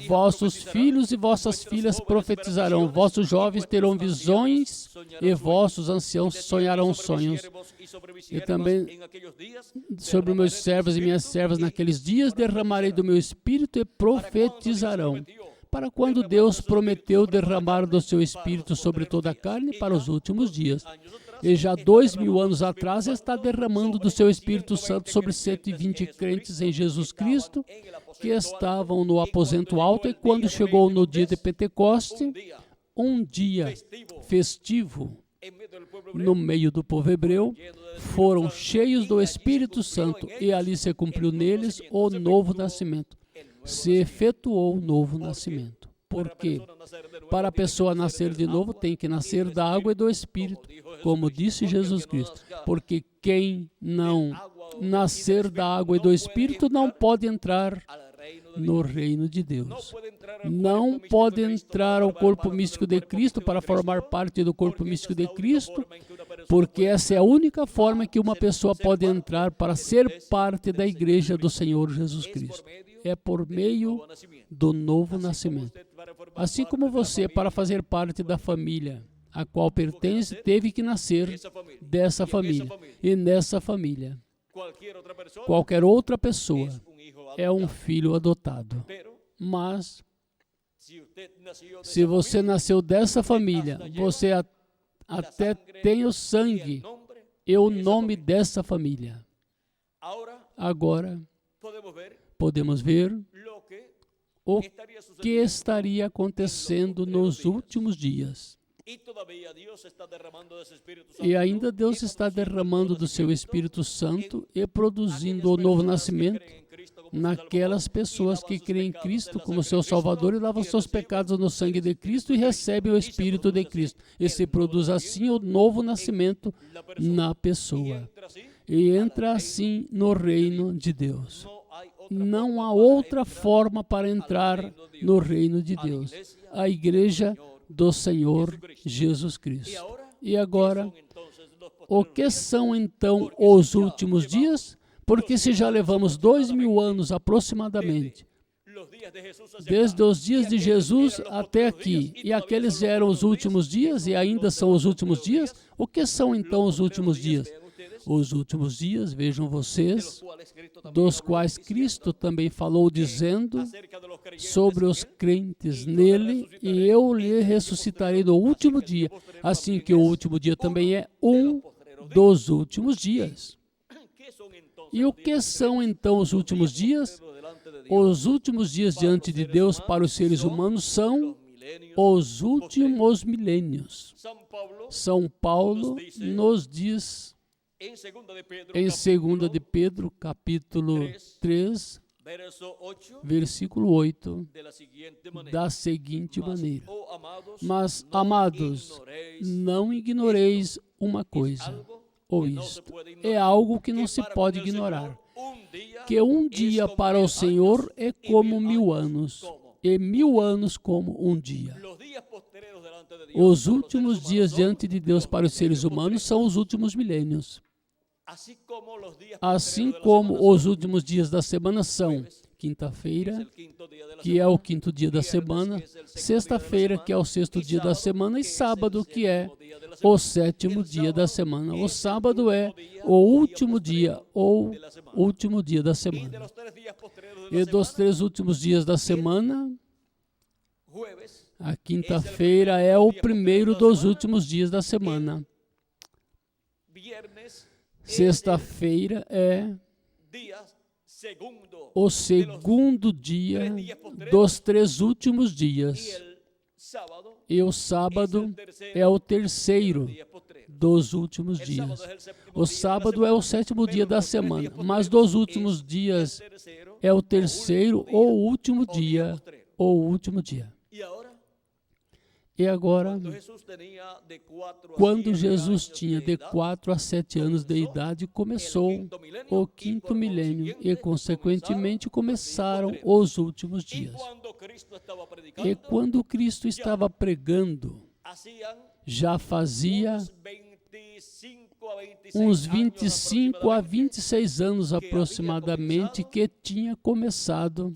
Vossos filhos e vossas filhas profetizarão, vossos jovens terão visões e vossos anciãos sonharão sonhos. E também sobre meus servos e minhas servas naqueles dias derramarei do meu Espírito e profetizarão. Para quando Deus prometeu derramar do seu Espírito sobre toda a carne para os últimos dias. E já 2000 anos atrás está derramando do seu Espírito Santo sobre 120 crentes em Jesus Cristo que estavam no aposento alto, e quando chegou no dia de Pentecoste, um dia festivo no meio do povo hebreu, foram cheios do Espírito Santo e ali se cumpriu neles o novo nascimento. Se efetuou o novo nascimento. Por quê? Para a pessoa nascer de novo, tem que nascer da água e do Espírito, como disse Jesus Cristo. Porque quem não nascer da água e do Espírito não pode entrar no reino de Deus. Não pode entrar ao corpo místico de Cristo para formar parte do corpo místico de Cristo, porque essa é a única forma que uma pessoa pode entrar para ser parte da igreja do Senhor Jesus Cristo. É por meio do novo nascimento. Assim como você, para fazer parte da família a qual pertence, teve que nascer dessa família. E nessa família, qualquer outra pessoa é um filho adotado. Mas, se você nasceu dessa família, você até tem o sangue e o nome dessa família. Agora, podemos ver o que estaria acontecendo nos últimos dias. E ainda Deus está derramando do seu Espírito Santo e produzindo o novo nascimento naquelas pessoas que creem em Cristo como seu Salvador e lavam seus pecados no sangue de Cristo e recebem o Espírito de Cristo. E se produz assim o novo nascimento na pessoa. E entra assim no reino de Deus. Não há outra forma para entrar no reino de Deus. A igreja do Senhor Jesus Cristo. E agora, o que são então os últimos dias? Porque se já levamos 2000 anos aproximadamente, desde os dias de Jesus até aqui, e aqueles eram os últimos dias e ainda são os últimos dias, o que são então os últimos dias? Os últimos dias, vejam vocês, dos quais Cristo também falou dizendo sobre os crentes nele, e eu lhe ressuscitarei no último dia, assim que o último dia também é um dos últimos dias. E o que são então os últimos dias? Os últimos dias diante de Deus para os seres humanos são os últimos milênios. São Paulo nos diz em 2 de Pedro, capítulo 3, versículo 8, da seguinte maneira: Mas, amados, não ignoreis uma coisa, ou isto é algo que não se pode ignorar, que um dia para o Senhor é como 1000 anos, e 1000 anos como um dia. Os últimos dias diante de Deus para os seres humanos são os últimos milênios. Assim como os últimos dias da semana são quinta-feira, que é o 5º dia da semana, sexta-feira, que é o 6º dia da semana, e sábado, que é o 7º dia da semana. O sábado é o último dia, ou último dia da semana. E dos 3 últimos dias da semana, a quinta-feira é o primeiro dos últimos dias da semana. Sexta-feira é o segundo dia dos 3 últimos dias. E o sábado é o terceiro dos últimos dias. O sábado é o 7º dia da semana, mas dos últimos dias é o terceiro ou último dia, ou último dia. E agora, quando Jesus tinha de 4 a 7 anos de idade, começou o 5º milênio e, consequentemente, começaram os últimos dias. E quando Cristo estava pregando, já fazia uns 25 a 26 anos aproximadamente que tinha começado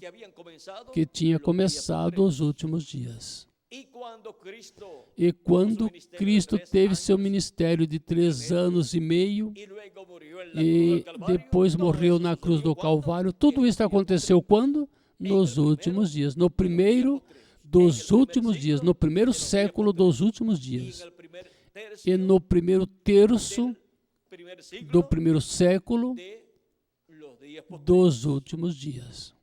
os últimos dias. E quando Cristo teve seu ministério de 3 anos e meio e depois morreu na cruz do Calvário, tudo isso aconteceu quando? Nos últimos dias, no primeiro dos últimos dias, no primeiro século dos últimos dias. E no primeiro terço do primeiro século dos últimos dias.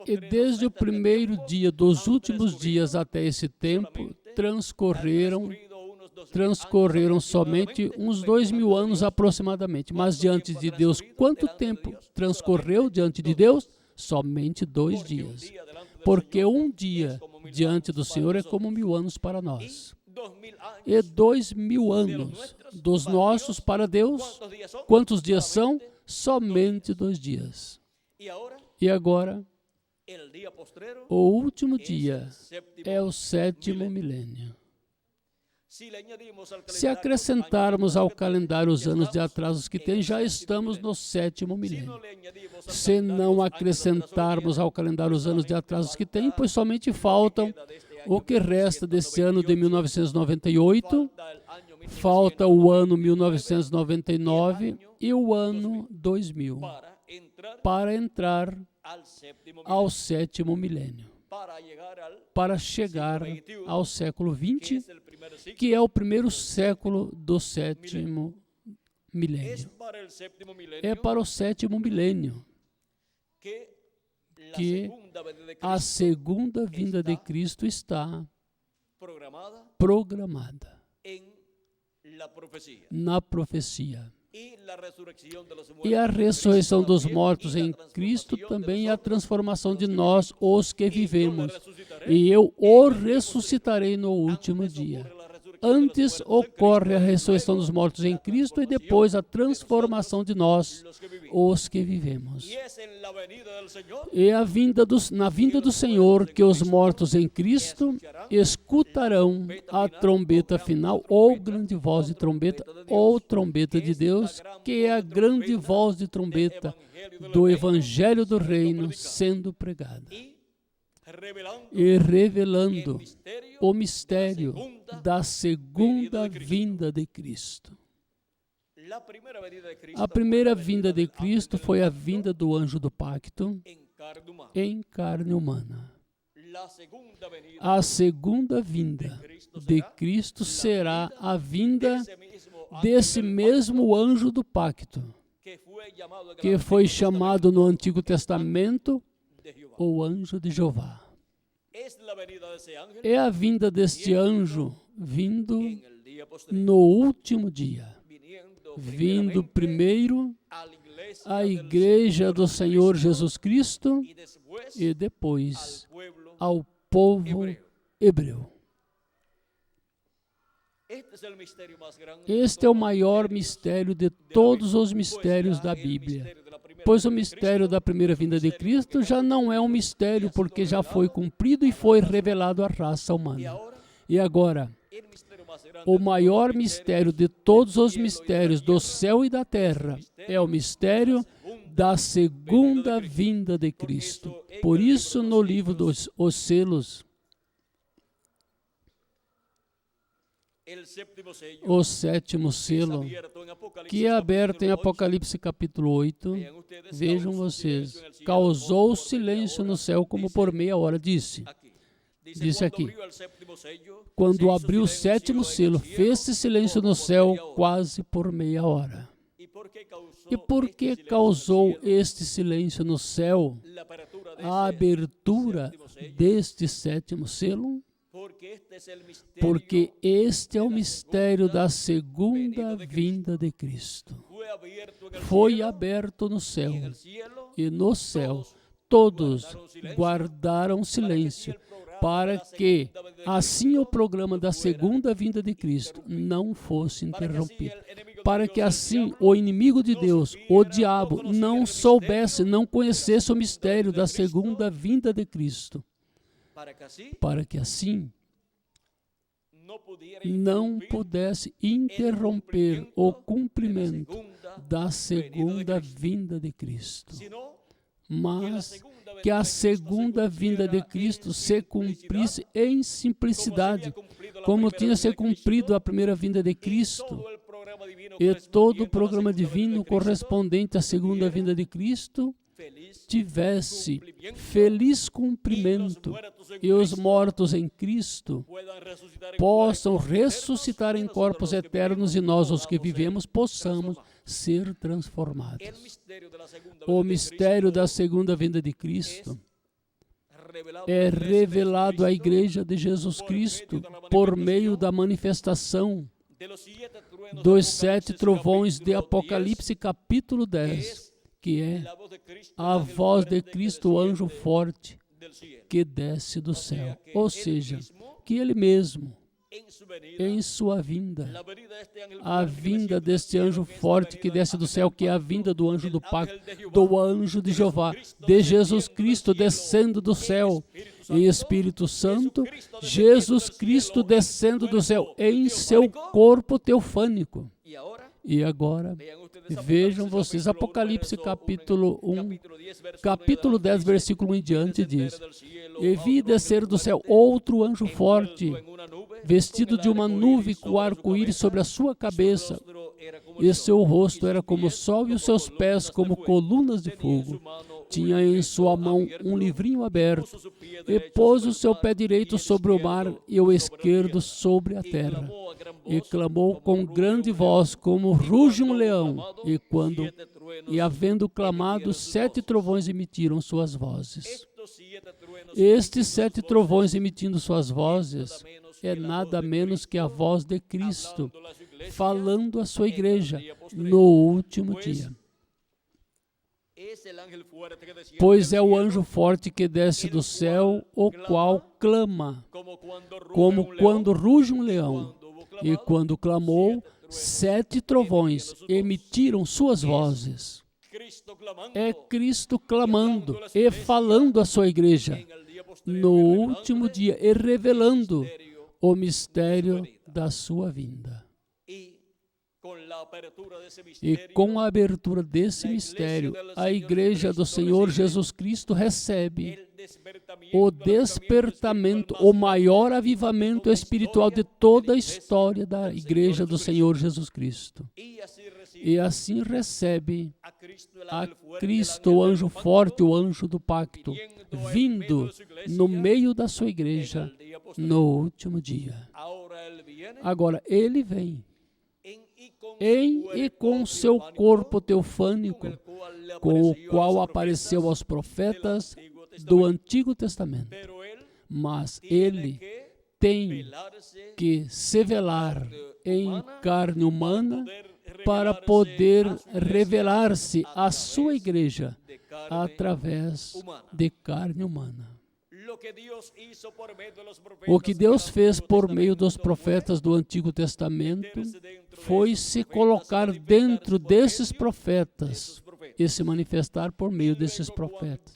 E desde o primeiro dia dos últimos dias até esse tempo, transcorreram somente uns 2000 anos aproximadamente. Mas diante de Deus, quanto tempo transcorreu diante de Deus? Somente 2 dias. Porque um dia diante do Senhor é como 1000 anos para nós. E 2000 anos dos nossos para Deus, quantos dias são? Somente 2 dias. E agora, o último dia é o 7º milênio. Se acrescentarmos ao calendário os anos de atrasos que tem, já estamos no 7º milênio. Se não acrescentarmos ao calendário os anos de atrasos que tem, pois somente faltam o que resta desse ano de 1998, falta o ano 1999 e o ano 2000 para entrar ao 7º milênio, para chegar ao século 20, que é o primeiro século do 7º milênio. É para o 7º milênio que a segunda vinda de Cristo está programada na profecia. E a ressurreição dos mortos em Cristo também é a transformação de nós, os que vivemos. E eu o ressuscitarei no último dia. Antes ocorre a ressurreição dos mortos em Cristo e depois a transformação de nós, os que vivemos. E na vinda do Senhor que os mortos em Cristo escutarão a trombeta final, ou grande voz de trombeta, ou trombeta de Deus, que é a grande voz de trombeta do Evangelho do Reino sendo pregada. E revelando o mistério da segunda vinda de Cristo. A primeira vinda de Cristo foi a vinda do anjo do pacto em carne humana. A segunda vinda de Cristo será a vinda desse mesmo anjo do pacto, que foi chamado no Antigo Testamento o anjo de Jeová. É a vinda deste anjo vindo no último dia, vindo primeiro à igreja do Senhor Jesus Cristo e depois ao povo hebreu. Este é o maior mistério de todos os mistérios da Bíblia, pois o mistério da primeira vinda de Cristo já não é um mistério, porque já foi cumprido e foi revelado à raça humana. E agora, o maior mistério de todos os mistérios do céu e da terra é o mistério da segunda vinda de Cristo. Por isso, no livro dos Os Selos, o sétimo selo, que é aberto em Apocalipse capítulo 8, vejam vocês, causou silêncio no céu como por meia hora, disse aqui, quando abriu o sétimo selo, fez-se silêncio no céu quase por meia hora. E por que causou este silêncio no céu, a abertura deste sétimo selo? Porque este é o mistério da segunda vinda de Cristo. Foi aberto no céu, e no céu todos guardaram silêncio, para que assim o programa da segunda vinda de Cristo não fosse interrompido. Para que assim o inimigo de Deus, o diabo, não soubesse, não conhecesse o mistério da segunda vinda de Cristo. Para que assim não pudesse interromper o cumprimento da segunda vinda de Cristo, mas que a segunda vinda de Cristo se cumprisse em simplicidade, como tinha se cumprido a primeira vinda de Cristo, e todo o programa divino correspondente à segunda vinda de Cristo tivesse feliz cumprimento, e os mortos em Cristo possam ressuscitar em corpos eternos, e nós, os que vivemos, possamos ser transformados. O mistério da segunda vinda de Cristo é revelado à Igreja de Jesus Cristo por meio da manifestação dos 7 trovões de Apocalipse capítulo 10, que é a voz de Cristo, o anjo forte, que desce do céu. Ou seja, que Ele mesmo, em sua vinda, a vinda deste anjo forte que desce do céu, que é a vinda do anjo do pacto, do anjo de Jeová, de Jesus Cristo descendo do céu, em Espírito Santo, Jesus Cristo descendo do céu, em seu corpo teofânico. E agora, vejam vocês, Apocalipse capítulo 1, capítulo 10, versículo 1 em diante, diz: E vi descer do céu outro anjo forte, vestido de uma nuvem com arco-íris sobre a sua cabeça, e seu rosto era como o sol e os seus pés como colunas de fogo. Tinha em sua mão um livrinho aberto, e pôs o seu pé direito sobre o mar e o esquerdo sobre a terra. E clamou com grande voz, como ruge um leão, e quando E havendo clamado, 7 trovões emitiram suas vozes. Estes 7 trovões emitindo suas vozes é nada menos que a voz de Cristo, falando à sua igreja no último dia. Pois é o anjo forte que desce do céu, o qual clama, como quando ruge um leão. E quando clamou, 7 trovões emitiram suas vozes. É Cristo clamando e falando à sua igreja no último dia e revelando o mistério da sua vinda. E com a abertura desse mistério, a igreja do Senhor Jesus Cristo recebe o despertamento, o maior avivamento espiritual de toda a história da igreja do Senhor Jesus Cristo. E assim recebe a Cristo, o anjo forte, o anjo do pacto, vindo no meio da sua igreja no último dia. Agora, ele vem em e com seu corpo teofânico, com o qual apareceu aos profetas do Antigo Testamento. Mas ele tem que se velar em carne humana para poder revelar-se à sua igreja através de carne humana. O que Deus fez por meio dos profetas do Antigo Testamento foi se colocar dentro desses profetas e se manifestar por meio desses profetas.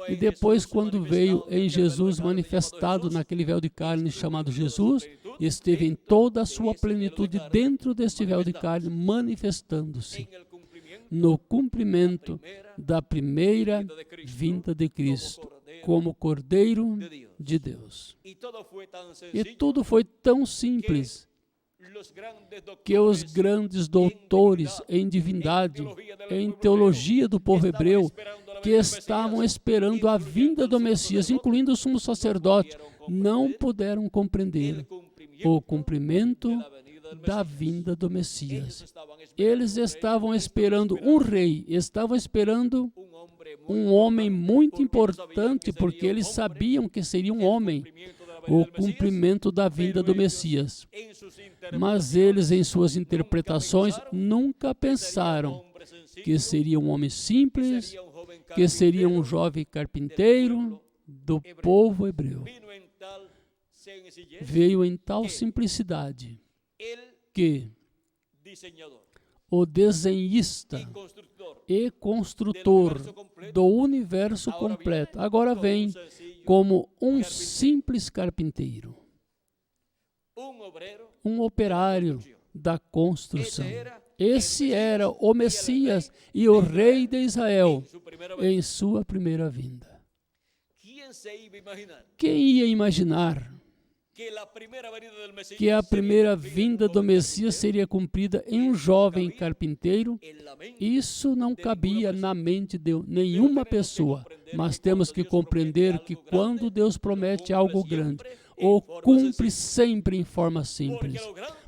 E depois, quando veio em Jesus manifestado naquele véu de carne chamado Jesus, esteve em toda a sua plenitude dentro desse véu de carne, manifestando-se no cumprimento da primeira vinda de Cristo, como Cordeiro de Deus. E tudo foi tão simples que os grandes doutores em divindade, em teologia do povo hebreu, que estavam esperando a vinda do Messias, incluindo o sumo sacerdote, não puderam compreender o cumprimento da vinda do Messias. Eles estavam esperando um rei, estavam esperando um homem muito importante, porque eles sabiam que seria um homem, o cumprimento da vinda do Messias. Mas eles, em suas interpretações, nunca pensaram que seria um homem simples, que seria um jovem carpinteiro do povo hebreu. Veio em tal simplicidade que o desenhista e construtor do universo completo agora vem como um simples carpinteiro, um operário da construção. Esse era o Messias e o Rei de Israel em sua primeira vinda. Quem ia imaginar que a primeira vinda do Messias seria cumprida em um jovem carpinteiro? Isso não cabia na mente de nenhuma pessoa, mas temos que compreender que quando Deus promete algo grande, o cumpre sempre em forma simples,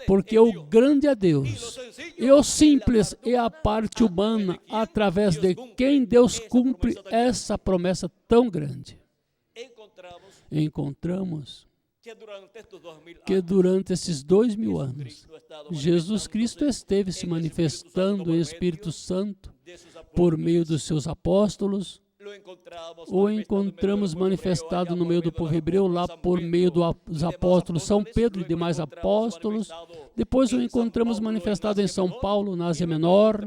porque o grande é Deus, e o simples é a parte humana através de quem Deus cumpre essa promessa tão grande. Encontramos que durante esses 2000 anos, Jesus Cristo esteve se manifestando em Espírito Santo por meio dos seus apóstolos. O encontramos manifestado no meio do povo hebreu, lá por meio dos apóstolos São Pedro e demais apóstolos. Depois o encontramos manifestado em São Paulo, na Ásia Menor.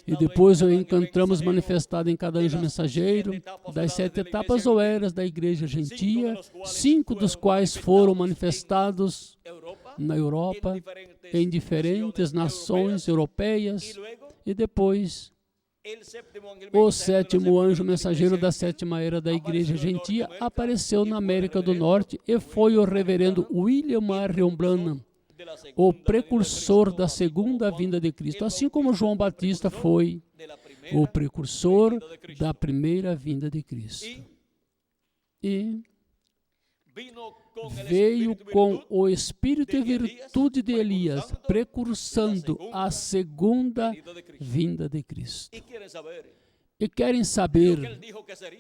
E depois o encontramos manifestado em cada anjo mensageiro, das 7 etapas ou eras da igreja gentia, 5 dos quais foram manifestados na Europa, em diferentes nações europeias. E depois o 7º anjo mensageiro da 7ª era da igreja gentia apareceu na América do Norte e foi o reverendo William Marion Branham, o precursor da segunda vinda de Cristo, assim como João Batista foi o precursor da primeira vinda de Cristo. E veio com o espírito e virtude de Elias, precursando a segunda vinda de Cristo. E querem saber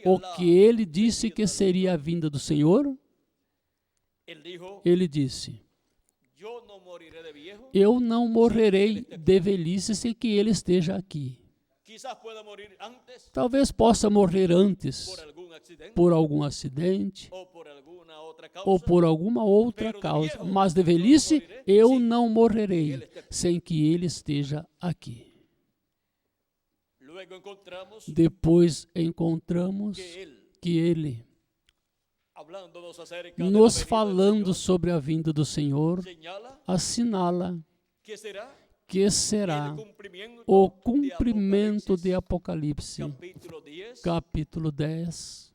o que ele disse que seria a vinda do Senhor? Ele disse: eu não morrerei de velhice sem que ele esteja aqui. Talvez possa morrer antes, por algum acidente, ou por alguma outra causa, mas de velhice eu não morrerei sem que ele esteja aqui. Depois encontramos que ele, nos falando sobre a vinda do Senhor, assinala que será o cumprimento de Apocalipse, capítulo 10,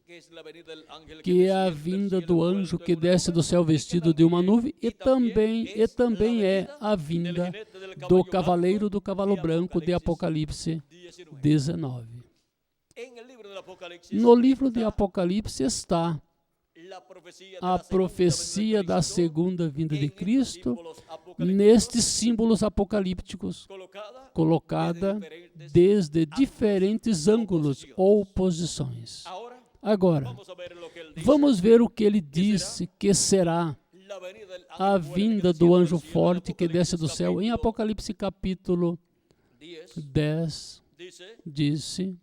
que é a vinda do anjo que desce do céu vestido de uma nuvem, e também é a vinda do cavaleiro do cavalo branco de Apocalipse 19. No livro de Apocalipse está a profecia da segunda vinda de Cristo, nestes símbolos apocalípticos, colocada desde diferentes ângulos ou posições. Agora, vamos ver o que ele disse que será a vinda do anjo forte que desce do céu. Em Apocalipse capítulo 10, disse: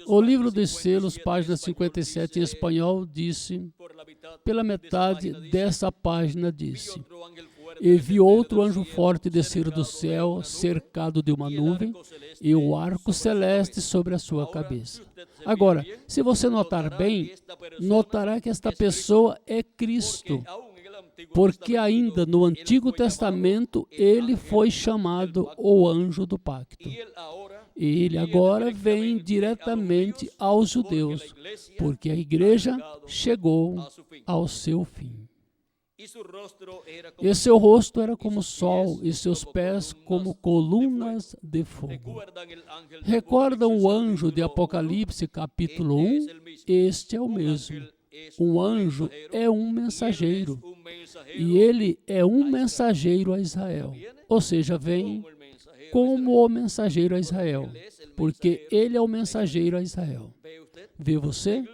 o livro dos selos, página 57 em espanhol, disse, pela metade dessa página disse: e vi outro anjo forte descer do céu, cercado de uma nuvem, e o arco celeste sobre a sua cabeça. Agora, se você notar bem, notará que esta pessoa é Cristo, porque ainda no Antigo Testamento ele foi chamado o anjo do pacto. E ele agora vem diretamente aos judeus, porque a igreja chegou ao seu fim. E seu rosto era como o sol, e seus pés como colunas de fogo. Recordam o anjo de Apocalipse, capítulo 1? Este é o mesmo. Um anjo é um mensageiro, e ele é um mensageiro a Israel. Ou seja, vem como o mensageiro a Israel, porque ele é o mensageiro a Israel. Vê você?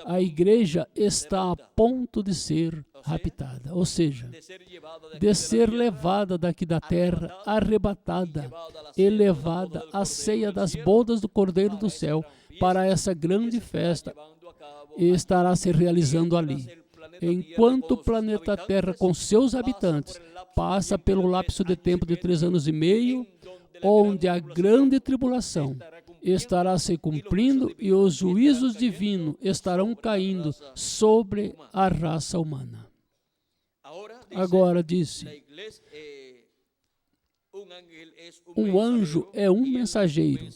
A igreja está a ponto de ser raptada, ou seja, de ser levada daqui da terra, arrebatada e levada à ceia das bodas do Cordeiro do céu, para essa grande festa, e estará se realizando ali. Enquanto o planeta Terra, com seus habitantes, passa pelo lapso de tempo de 3 anos e meio, onde a grande tribulação estará se cumprindo e os juízos divinos estarão caindo sobre a raça humana. Agora disse, um anjo é um mensageiro,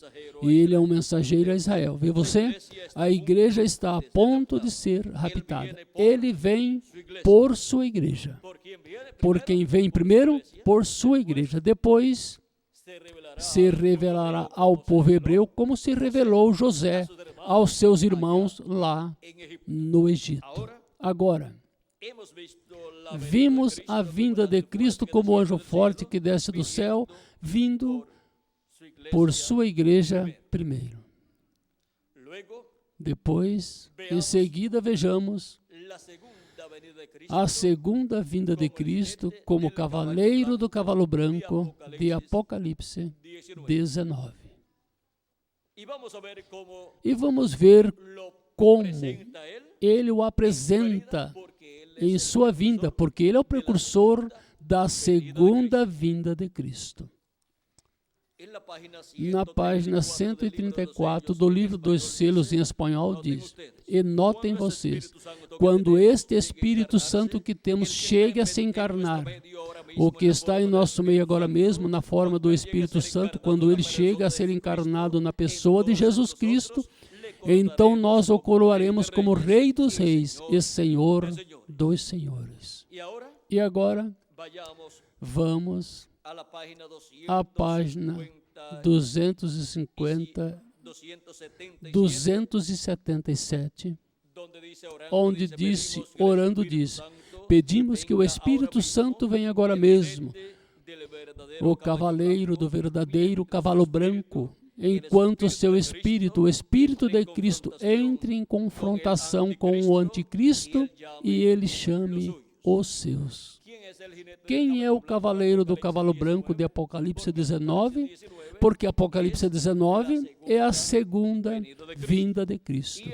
e ele é um mensageiro a Israel. Vê você? A igreja está a ponto de ser raptada. Ele vem por sua igreja. Por quem vem primeiro? Por sua igreja. Depois se revelará ao povo hebreu, como se revelou José aos seus irmãos lá no Egito. Agora, vimos a vinda de Cristo como anjo forte que desce do céu, vindo por sua igreja primeiro. Depois, em seguida, vejamos a segunda vinda de Cristo como cavaleiro do cavalo branco de Apocalipse 19. E vamos ver como ele o apresenta em sua vinda, porque ele é o precursor da segunda vinda de Cristo. Na página 134 do livro dos selos em espanhol diz, e notem vocês, quando este Espírito Santo que temos chegue a se encarnar, o que está em nosso meio agora mesmo, na forma do Espírito Santo, quando ele chega a ser encarnado na pessoa de Jesus Cristo, então nós o coroaremos como Rei dos Reis e Senhor dos Senhores. E agora, vamos à página 277, onde disse, orando, disse: pedimos que o Espírito Santo venha agora mesmo, o cavaleiro do verdadeiro cavalo branco, enquanto seu espírito, o Espírito de Cristo, entre em confrontação com o anticristo e ele chame os seus. Quem é o cavaleiro do cavalo branco de Apocalipse 19? Porque Apocalipse 19 é a segunda vinda de Cristo.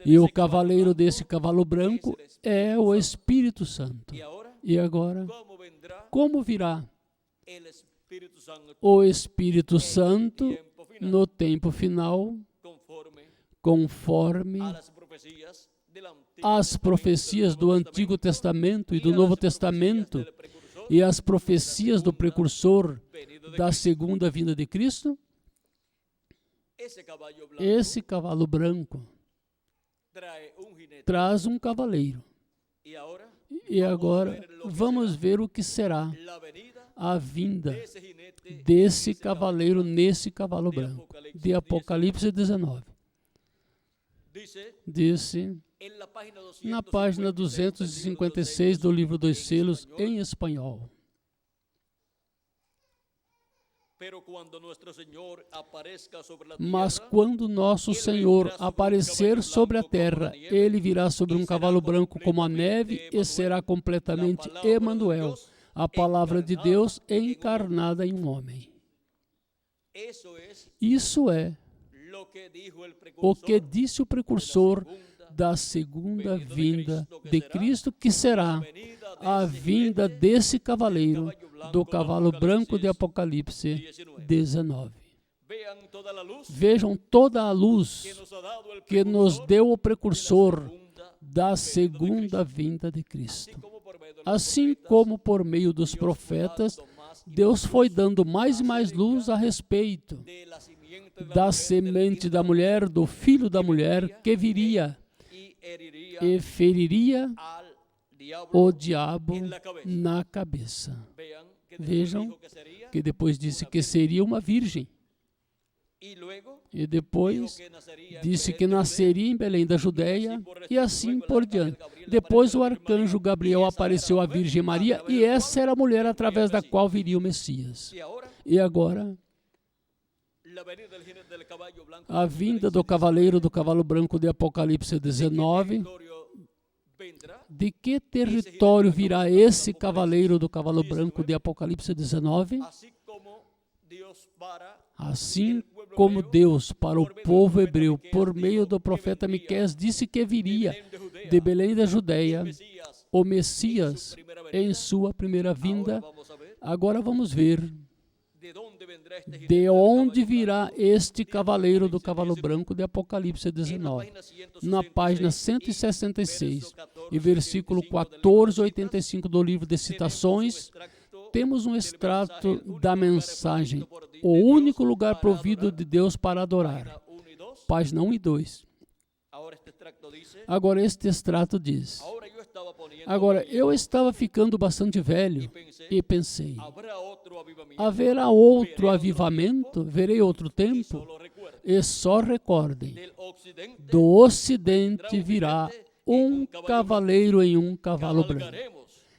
E o cavaleiro desse cavalo branco é o Espírito Santo. E agora, como virá o Espírito Santo no tempo final, conforme as profecias do Antigo Testamento e do Novo Testamento e as profecias do precursor da segunda vinda de Cristo? Esse cavalo branco traz um cavaleiro. E agora vamos ver o que será a vinda desse cavaleiro nesse cavalo branco, de Apocalipse 19. Disse na página 256 do livro dos selos, em espanhol: mas quando nosso Senhor aparecer sobre a terra, ele virá sobre um cavalo branco como a neve e será completamente Emanuel, a palavra de Deus encarnada em um homem. Isso é o que disse o precursor da segunda vinda de Cristo, que será a vinda desse cavaleiro do cavalo branco de Apocalipse 19. Vejam toda a luz que nos deu o precursor da segunda vinda de Cristo. Assim como por meio dos profetas, Deus foi dando mais e mais luz a respeito da semente da mulher, do filho da mulher, que viria e feriria o diabo na cabeça. Vejam que depois disse que seria uma virgem. E depois disse que nasceria em Belém da Judéia e assim por diante. Depois o arcanjo Gabriel apareceu à Virgem Maria e essa era a mulher através da qual viria o Messias. E agora, a vinda do cavaleiro do cavalo branco de Apocalipse 19. De que território virá esse cavaleiro do cavalo branco de Apocalipse 19? Assim como Deus, para o povo hebreu, por meio do profeta Miqueias, disse que viria de Belém da Judéia o Messias em sua primeira vinda. Agora vamos ver de onde virá este cavaleiro do cavalo branco de Apocalipse 19. Na página 166 e versículo 1485 do livro de citações, temos um extrato da mensagem, o único lugar provido de Deus para adorar. Página 1 e 2. Agora este extrato diz: agora eu estava ficando bastante velho e pensei, haverá outro avivamento? Verei outro tempo? E só recordem, do ocidente virá um cavaleiro em um cavalo branco.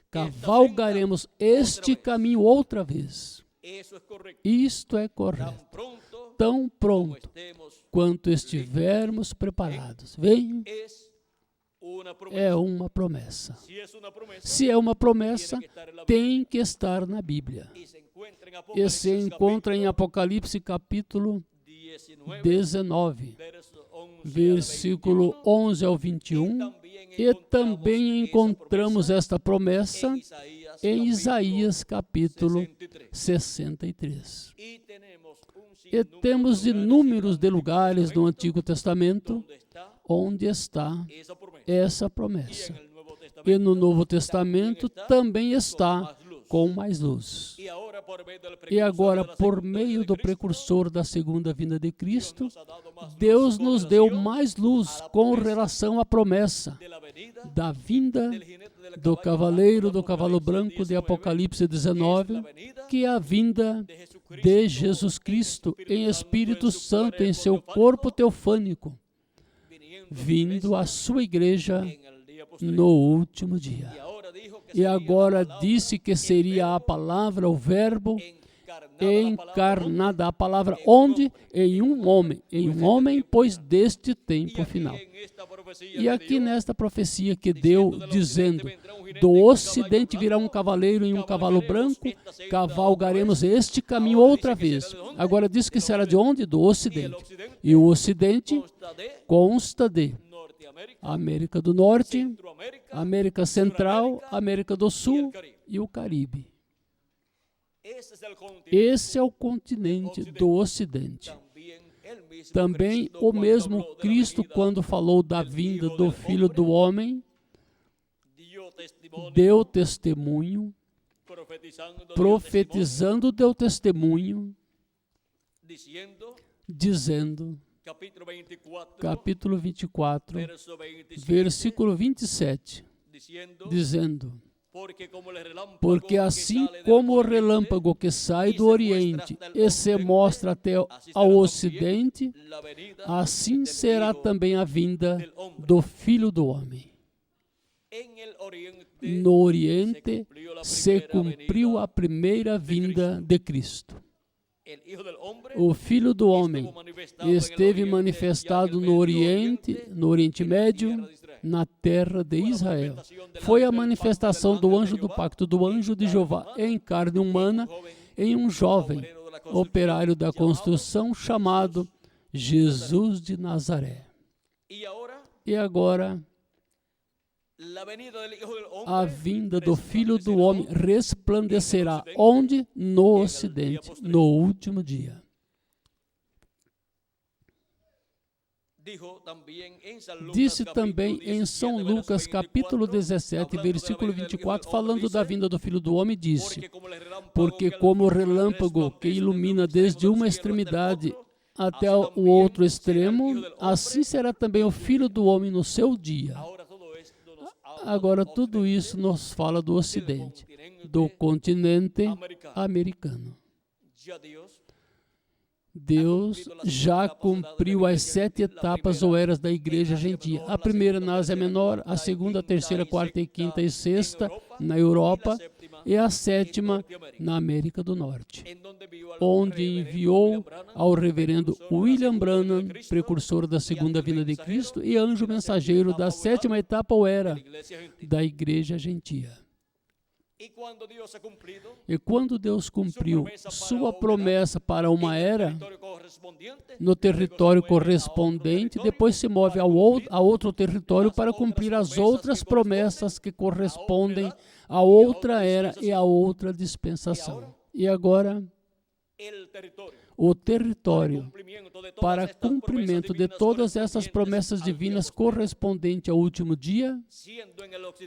Cavalgaremos este caminho outra vez. Isto é correto. Tão pronto quanto estivermos preparados. Vem. É uma promessa. Se é uma promessa, tem que estar na Bíblia. E se encontra em Apocalipse capítulo 19, versículo 11 ao 21, e também encontramos esta promessa em Isaías capítulo 63. E temos inúmeros de lugares no Antigo Testamento onde está essa promessa. E no Novo Testamento também está com mais luz. E agora, por meio do precursor da segunda vinda de Cristo, Deus nos deu mais luz com relação à promessa da vinda do cavaleiro do cavalo branco de Apocalipse 19, que é a vinda de Jesus Cristo em Espírito Santo, em seu corpo teofânico, vindo à sua igreja no último dia. E agora disse que seria a palavra, o verbo encarnada, a palavra onde? Em um homem, pois deste tempo final. E aqui nesta profecia que deu, dizendo, do ocidente virá um cavaleiro em um cavalo branco, cavalgaremos este caminho outra vez. Agora diz que será de onde? Do ocidente. E o ocidente consta de América do Norte, América Central, América do Sul e o Caribe. Esse é o continente do Ocidente. Também o mesmo Cristo, quando falou da vinda do Filho do Homem, deu testemunho, profetizando deu testemunho, dizendo, capítulo 24, versículo 27, dizendo, porque assim como o relâmpago que sai do Oriente e se mostra até ao Ocidente, assim será também a vinda do Filho do Homem. No Oriente se cumpriu a primeira vinda de Cristo. O Filho do Homem esteve manifestado no Oriente Médio, na terra de Israel. Foi a manifestação do anjo do pacto, do anjo de Jeová, em carne humana, em um jovem operário da construção chamado Jesus de Nazaré. E agora, a vinda do Filho do Homem resplandecerá onde? No Ocidente, no último dia. Disse também em São Lucas, capítulo 17, versículo 24, falando da vinda do Filho do Homem, disse, porque como o relâmpago que ilumina desde uma extremidade até o outro extremo, assim será também o Filho do Homem no seu dia. Agora, tudo isso nos fala do Ocidente, do continente americano. Deus já cumpriu as 7 etapas ou eras da igreja gentia. A primeira na Ásia Menor, a segunda, a terceira, a quarta, a quinta e sexta na Europa e a 7ª na América do Norte, onde enviou ao reverendo William Branham, precursor da segunda vinda de Cristo e anjo mensageiro da 7ª etapa ou era da igreja gentia. E quando Deus cumpriu sua promessa para uma era no território correspondente, depois se move a outro território para cumprir as outras promessas que correspondem a outra era e a outra dispensação. E agora, o território para cumprimento de todas essas promessas divinas correspondente ao último dia,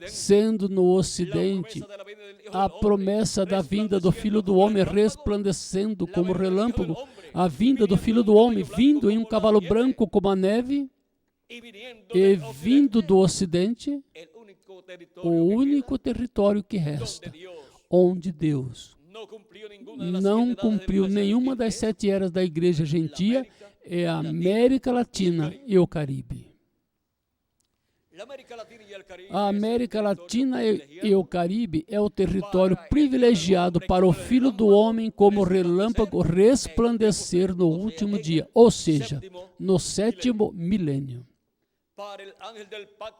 sendo no Ocidente a promessa da vinda do Filho do Homem resplandecendo como relâmpago, a vinda do Filho do Homem vindo em um cavalo branco como a neve, e vindo do Ocidente, o único território que resta, onde Deus não cumpriu nenhuma das 7 eras da igreja gentia, é a América Latina e o Caribe. A América Latina e o Caribe é o território privilegiado para o Filho do Homem como relâmpago resplandecer no último dia, ou seja, no 7º milênio.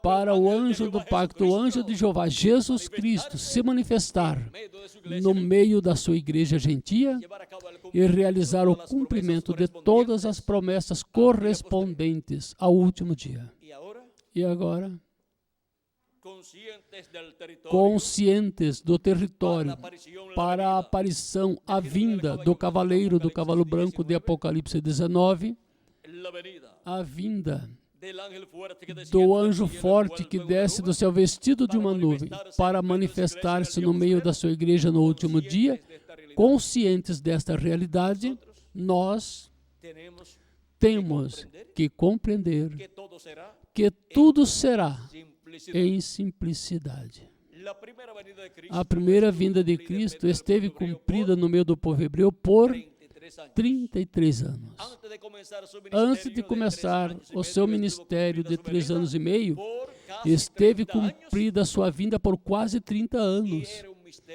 Para o anjo do pacto, o anjo de Jeová, Jesus Cristo, se manifestar no meio da sua igreja gentia e realizar o cumprimento de todas as promessas correspondentes ao último dia. E agora, conscientes do território para a aparição, a vinda do cavaleiro do cavalo branco de Apocalipse 19, a vinda do anjo forte que desce do céu vestido de uma nuvem para manifestar-se no meio da sua igreja no último dia, conscientes desta realidade, nós temos que compreender que tudo será em simplicidade. A primeira vinda de Cristo esteve cumprida no meio do povo hebreu por 33 anos. antes de começar o seu ministério de 3 anos e meio, esteve cumprida a sua vinda por quase 30 anos.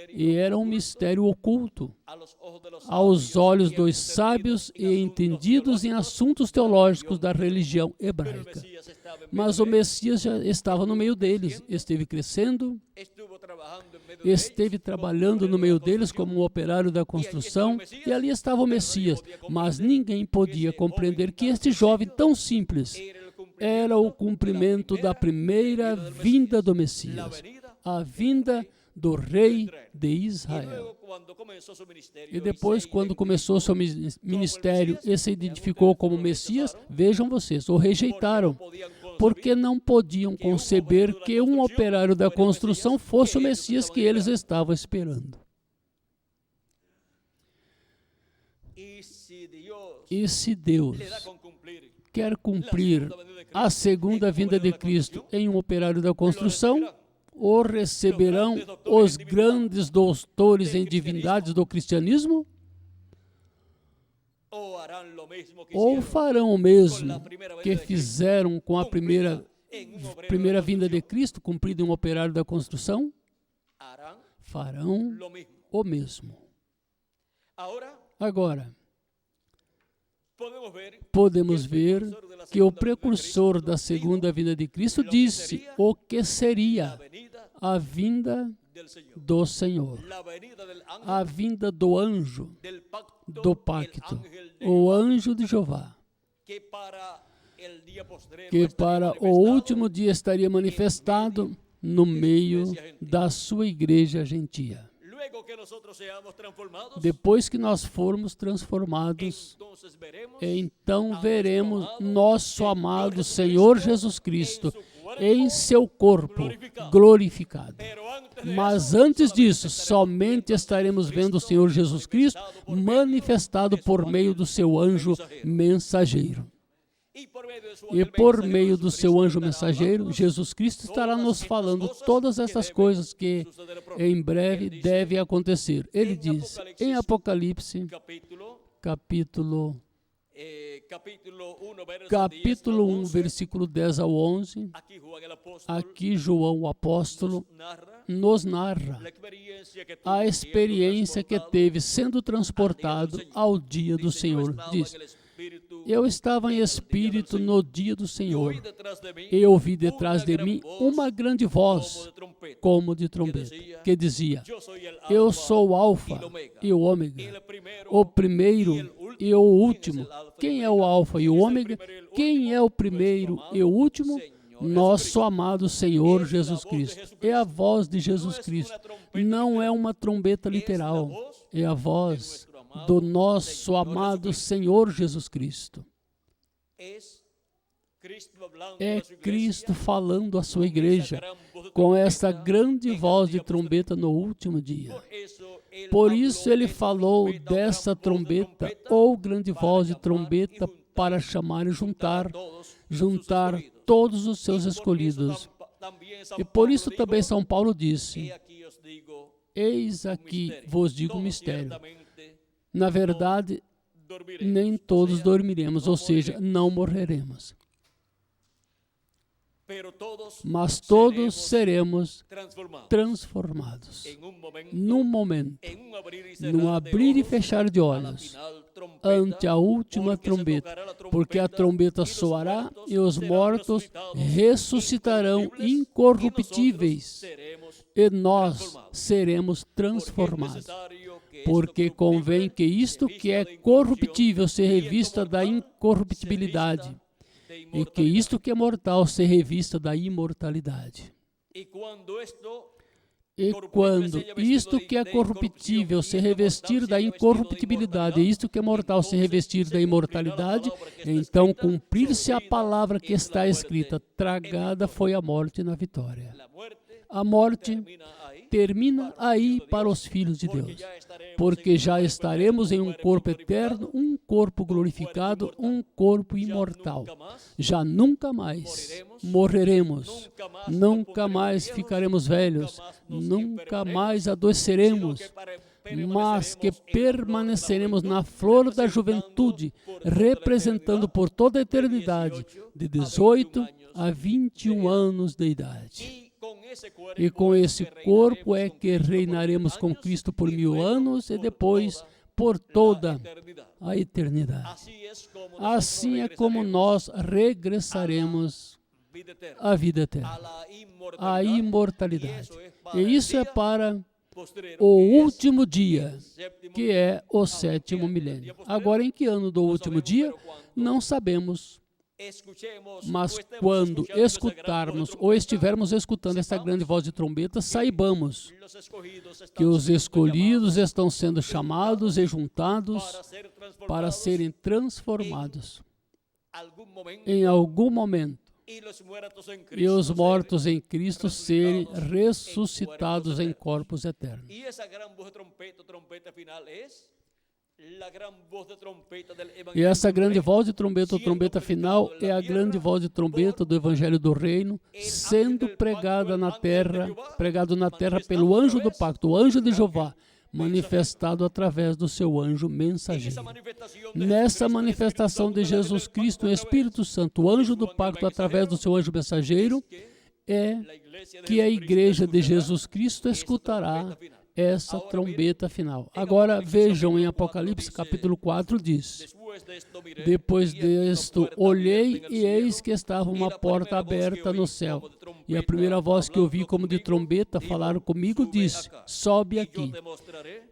E era um mistério oculto aos olhos dos sábios e entendidos em assuntos teológicos da religião hebraica. Mas o Messias já estava no meio deles, esteve crescendo, esteve trabalhando no meio deles como um operário da construção, e ali estava o Messias. Mas ninguém podia compreender que este jovem tão simples era o cumprimento da primeira vinda do Messias, a vinda do rei de Israel. E depois, quando começou seu ministério e se identificou como Messias, vejam vocês, o rejeitaram, porque não podiam conceber que um operário da construção fosse o Messias que eles estavam esperando. E se Deus quer cumprir a segunda vinda de Cristo em um operário da construção, ou receberão os grandes doutores em divindades do cristianismo? Ou farão o mesmo que fizeram com a primeira vinda de Cristo, cumprida em um operário da construção? Farão o mesmo. Agora, podemos ver que o precursor da segunda vinda de Cristo disse o que seria a vinda do Senhor, a vinda do anjo do pacto, o anjo de Jeová, que para o último dia estaria manifestado no meio da sua igreja gentia. Depois que nós formos transformados, então veremos nosso amado Senhor Jesus Cristo em seu corpo glorificado. Mas antes disso, somente estaremos vendo o Senhor Jesus Cristo manifestado por meio do seu anjo mensageiro. E por meio do seu anjo mensageiro, Jesus Cristo estará nos falando todas essas coisas que em breve devem acontecer. Ele diz em Apocalipse, capítulo 1, versículo 10 ao 11, aqui João, o apóstolo, nos narra a experiência que teve sendo transportado ao dia do Senhor. Diz: eu estava em espírito no dia do Senhor e ouvi detrás de mim uma grande voz, como de trombeta, que dizia: eu sou o Alfa e o Ômega, o primeiro e o último. Quem é o Alfa e o Ômega? Quem é o primeiro e o último? Nosso amado Senhor Jesus Cristo. É a voz de Jesus Cristo. Não é uma trombeta literal. É a voz do nosso amado Senhor Jesus Cristo. É Cristo falando à sua igreja com essa grande voz de trombeta no último dia. Por isso ele falou dessa trombeta ou grande voz de trombeta para chamar e juntar todos os seus escolhidos. E por isso também São Paulo disse: eis aqui vos digo um mistério. Na verdade, nem todos dormiremos, ou seja, não morreremos. Mas todos seremos transformados num momento, num abrir e fechar de olhos, ante a última trombeta, porque a trombeta soará e os mortos ressuscitarão incorruptíveis e nós seremos transformados. Porque convém que isto que é corruptível se revista da incorruptibilidade, e que isto que é mortal se revista da imortalidade. E quando isto que é corruptível se revestir da incorruptibilidade, e isto que é mortal se revestir da imortalidade, então cumprir-se a palavra que está escrita: tragada foi a morte na vitória. A morte termina aí para os filhos de Deus, porque já estaremos em um corpo eterno, um corpo glorificado, um corpo imortal. Já nunca mais morreremos, nunca mais ficaremos velhos, nunca mais adoeceremos. mas que permaneceremos na flor da juventude, representando por toda a eternidade, de 18 a 21 anos de idade. E com esse corpo é que reinaremos com Cristo por 1000 anos e depois por toda a eternidade. Assim é como nós regressaremos à vida eterna, à imortalidade. E isso é para o último dia, que é o 7º milênio. Agora, em que ano do último dia? Não sabemos. Mas quando escutarmos ou estivermos escutando essa grande voz de trombeta, saibamos que os escolhidos estão sendo chamados e juntados para serem transformados em algum momento, e os mortos em Cristo serem ressuscitados em corpos eternos. E essa grande voz de trombeta, ou trombeta final, é a grande voz de trombeta do Evangelho do Reino, sendo pregado na terra pelo anjo do pacto, o anjo de Jeová, manifestado através do seu anjo mensageiro. Nessa manifestação de Jesus Cristo, o Espírito Santo, o anjo do pacto através do seu anjo mensageiro, é que a igreja de Jesus Cristo escutará essa trombeta final. Agora vejam em Apocalipse capítulo 4, diz: depois disto olhei e eis que estava uma porta aberta no céu. E a primeira voz que ouvi como de trombeta falar comigo disse: sobe aqui,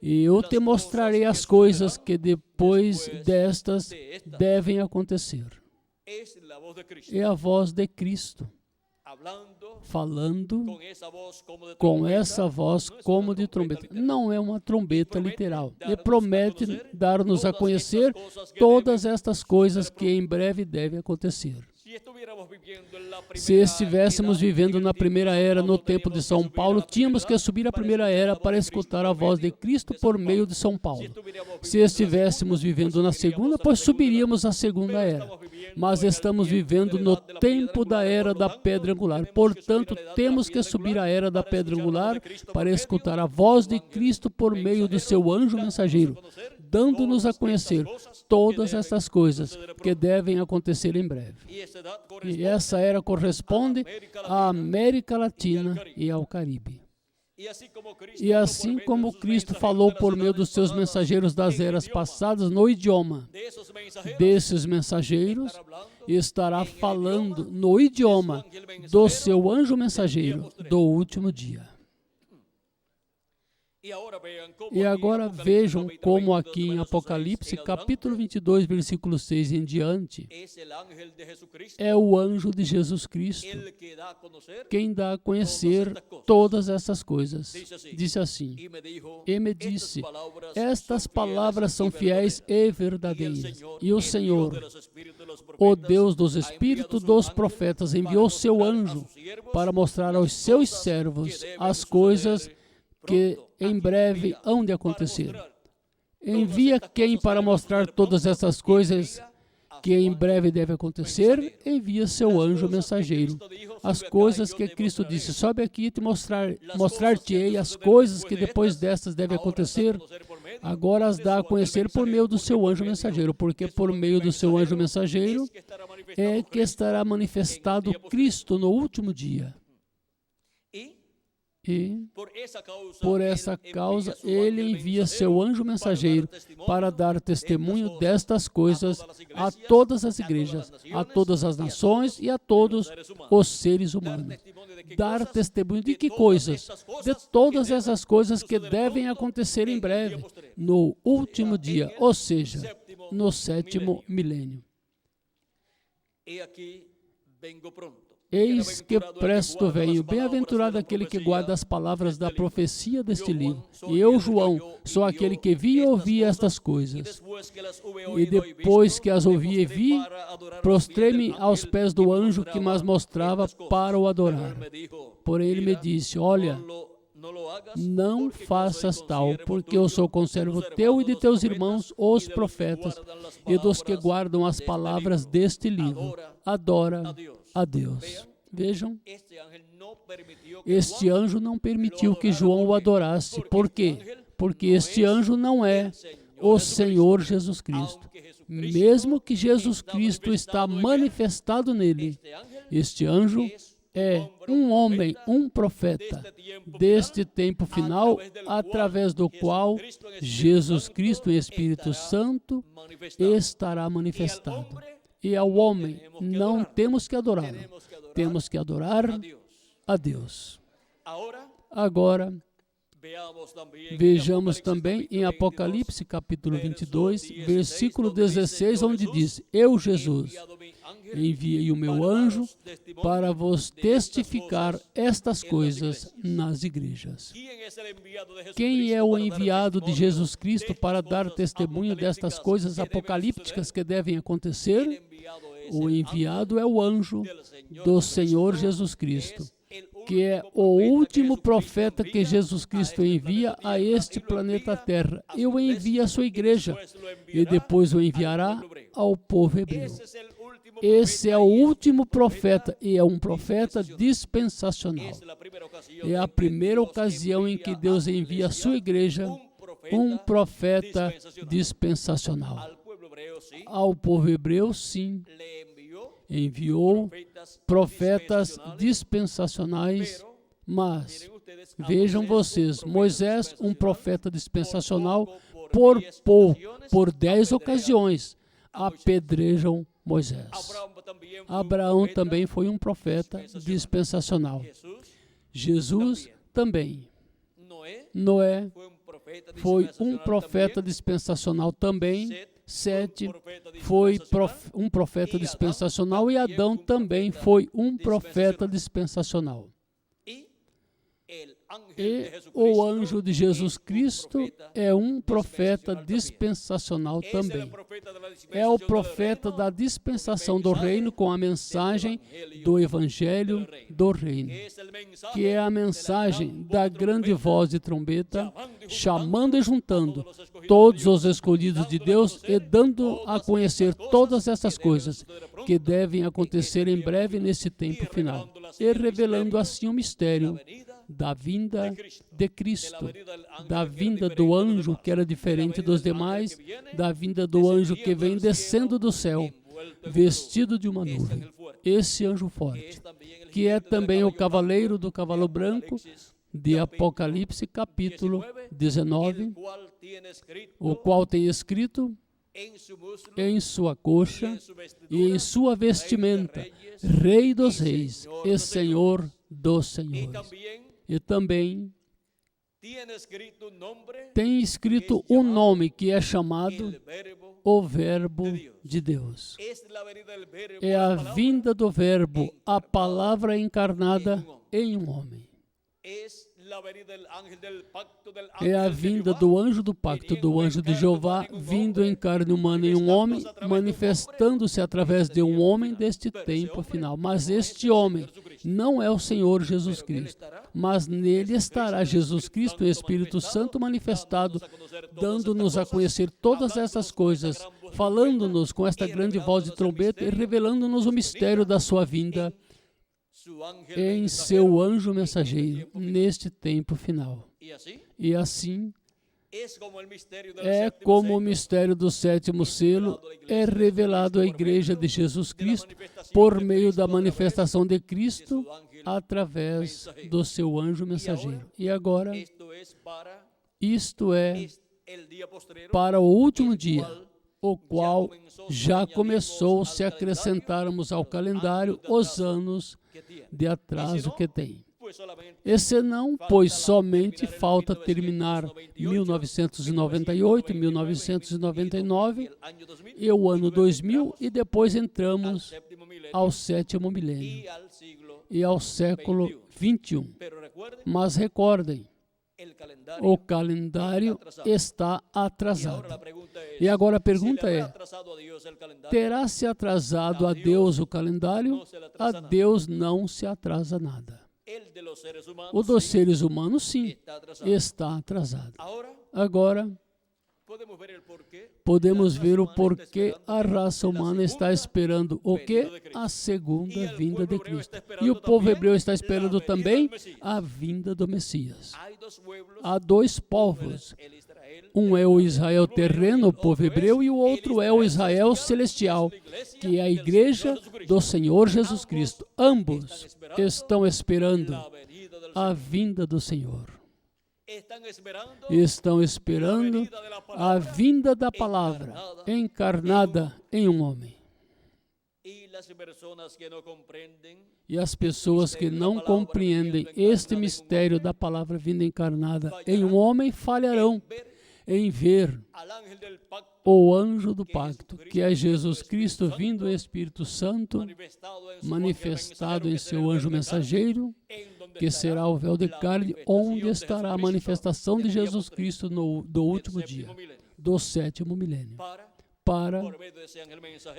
e eu te mostrarei as coisas que depois destas devem acontecer. É a voz de Cristo falando com essa voz como de trombeta. Não é uma trombeta literal. E promete dar-nos a conhecer todas estas coisas que em breve devem acontecer. Se estivéssemos vivendo na primeira era, no tempo de São Paulo, tínhamos que subir a primeira era para escutar a voz de Cristo por meio de São Paulo. Se estivéssemos vivendo na segunda, pois subiríamos à segunda era. Mas estamos vivendo no tempo da era da pedra angular. Portanto, temos que subir a era da pedra angular para escutar a voz de Cristo por meio do seu anjo mensageiro, dando-nos a conhecer todas essas coisas que devem acontecer em breve. E essa era corresponde à América Latina e ao Caribe. E assim como Cristo falou por meio dos seus mensageiros das eras passadas no idioma desses mensageiros, estará falando no idioma do seu anjo mensageiro do último dia. E agora vejam como aqui em Apocalipse, capítulo 22, versículo 6 em diante, é o anjo de Jesus Cristo quem dá a conhecer todas essas coisas. Disse assim: e me disse, estas palavras são fiéis e verdadeiras. E o Senhor, o Deus dos Espíritos dos profetas, enviou seu anjo para mostrar aos seus servos as coisas que em breve hão de acontecer. Envia quem para mostrar todas essas coisas que em breve devem acontecer? Envia seu anjo mensageiro. As coisas que Cristo disse: sobe aqui e te mostrar-te-ei as coisas que depois destas devem acontecer. Agora as dá a conhecer por meio do seu anjo mensageiro, porque por meio do seu anjo mensageiro é que estará manifestado Cristo no último dia. E, por essa causa, ele envia seu anjo mensageiro para dar testemunho destas coisas a todas as igrejas, a todas as nações e a todos os seres humanos. Dar testemunho de que coisas? De todas essas coisas que devem acontecer em breve, no último dia, ou seja, no 7º milênio. Eis que presto venho, bem-aventurado aquele que guarda as palavras da profecia deste livro. E eu, João, sou aquele que vi e ouvi estas coisas. E depois que as ouvi e vi, prostrei-me aos pés do anjo que me mostrava para o adorar. Porém ele me disse: olha, não faças tal, porque eu sou conservo teu e de teus irmãos, os profetas, e dos que guardam as palavras deste livro. Adora a Deus. Vejam, este anjo não permitiu que João o adorasse. Por quê? porque este anjo não é o Senhor Jesus Cristo. Mesmo que Jesus Cristo está manifestado nele, este anjo é um homem, um profeta deste tempo final, através do qual Jesus Cristo em Espírito Santo estará manifestado. E ao homem não temos que adorá-lo, temos que adorar a Deus. Agora, vejamos também em Apocalipse capítulo 22, versículo 16, onde diz: Eu, Jesus, enviei o meu anjo para vos testificar estas coisas nas igrejas. Quem é o enviado de Jesus Cristo para dar testemunho destas coisas apocalípticas que devem acontecer? O enviado é o anjo do Senhor Jesus Cristo, que é o último profeta que Jesus Cristo envia a este planeta Terra. E o envia à sua igreja, e depois o enviará ao povo hebreu. Esse é o último profeta, e é um profeta dispensacional. É a primeira ocasião em que Deus envia à sua igreja um profeta dispensacional. Ao povo hebreu, sim, enviou profetas dispensacionais, mas vejam vocês, Moisés, um profeta dispensacional, por 10 ocasiões apedrejam Moisés. Abraão também foi um profeta dispensacional. Jesus também. Noé foi um profeta dispensacional também. Sete foi um profeta dispensacional e Adão também foi um profeta dispensacional. E o anjo de Jesus Cristo é um profeta dispensacional também. É o profeta da dispensação do reino com a mensagem do Evangelho do reino, que é a mensagem da grande voz de trombeta, chamando e juntando todos os escolhidos de Deus e dando a conhecer todas essas coisas que devem acontecer em breve nesse tempo final, e revelando assim o mistério da vinda de Cristo, da vinda do anjo que era diferente dos demais, da vinda do anjo que vem descendo do céu, vestido de uma nuvem. Esse anjo forte, que é também o cavaleiro do cavalo branco, de Apocalipse capítulo 19, o qual tem escrito em sua coxa e em sua vestimenta, Rei dos Reis e Senhor dos Senhores. E também tem escrito um nome que é chamado o Verbo de Deus. É a vinda do Verbo, a palavra encarnada em um homem. É a vinda do anjo do pacto, do anjo de Jeová, vindo em carne humana em um homem, manifestando-se através de um homem deste tempo final. Mas este homem não é o Senhor Jesus Cristo, mas nele estará Jesus Cristo, o Espírito Santo manifestado, dando-nos a conhecer todas essas coisas, falando-nos com esta grande voz de trombeta e revelando-nos o mistério da sua vinda em seu anjo mensageiro neste tempo final. E assim é como o mistério do sétimo selo é revelado à Igreja de Jesus Cristo por meio da manifestação de Cristo através do seu anjo mensageiro. E agora, isto é para o último dia, o qual já começou se acrescentarmos ao calendário os anos de atraso que tem. E senão, pois somente falta terminar 1998, 1999 e o ano 2000 e depois entramos ao sétimo milênio e ao século 21. Mas recordem, o calendário está atrasado. E agora a pergunta é: terá se atrasado a Deus o calendário? A Deus não se atrasa nada. O dos seres humanos, sim, está atrasado. Agora, podemos ver o porquê a raça humana está esperando o quê? A segunda vinda de Cristo. E o povo hebreu está esperando também a vinda do Messias. Há dois povos. Um é o Israel terreno, o povo hebreu, e o outro é o Israel celestial, que é a igreja do Senhor Jesus Cristo. Ambos estão esperando a vinda do Senhor. Estão esperando a vinda da palavra encarnada em um homem. E as pessoas que não compreendem este mistério da palavra vinda encarnada em um homem falharão em ver o anjo do pacto, que é Jesus Cristo vindo em Espírito Santo, manifestado em seu anjo mensageiro, que será o véu de carne, onde estará a manifestação de Jesus Cristo do último dia, do sétimo milênio, para,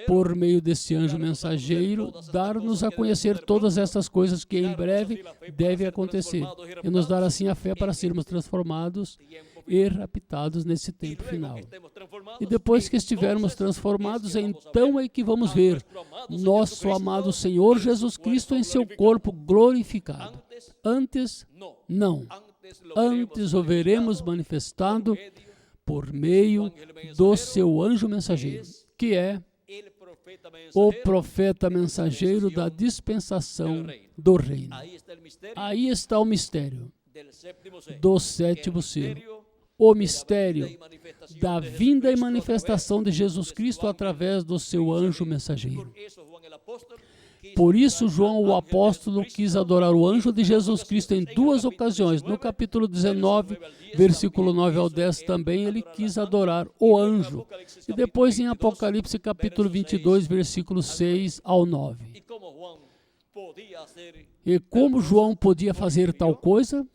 por meio desse anjo mensageiro, dar-nos a conhecer todas essas coisas que em breve devem acontecer, e nos dar assim a fé para sermos transformados e raptados nesse tempo final. E depois que estivermos transformados, então é que vamos ver nosso amado Senhor Jesus Cristo em seu corpo glorificado. Antes, não. Antes o veremos manifestado por meio do seu anjo mensageiro, que é o profeta mensageiro da dispensação do reino. Aí está o mistério do sétimo selo. O mistério da vinda e manifestação de Jesus Cristo através do seu anjo mensageiro. Por isso, João, o apóstolo, quis adorar o anjo de Jesus Cristo em duas ocasiões. No capítulo 19, versículo 9 ao 10, também ele quis adorar o anjo. E depois em Apocalipse, capítulo 22, versículo 6 ao 9. E como João podia fazer tal coisa?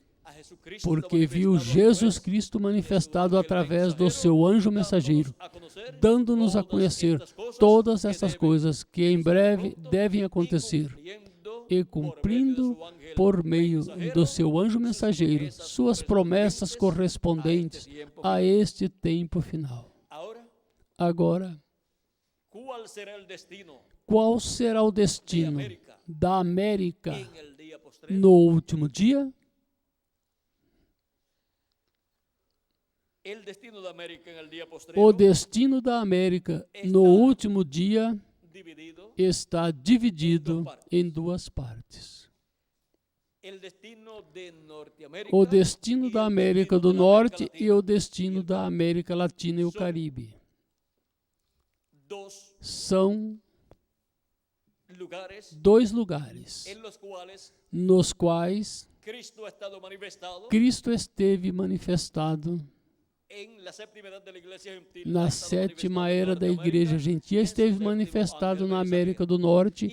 Porque viu Jesus Cristo manifestado através do seu anjo mensageiro, dando-nos a conhecer todas essas coisas que em breve devem acontecer, e cumprindo por meio do seu anjo mensageiro suas promessas correspondentes a este tempo final. Agora, qual será o destino da América no último dia? O destino da América no último dia está dividido em duas partes. O destino da América do Norte e o destino da América Latina e o Caribe são dois lugares nos quais Cristo esteve manifestado. Na sétima era da Igreja Gentia, esteve manifestado na América do Norte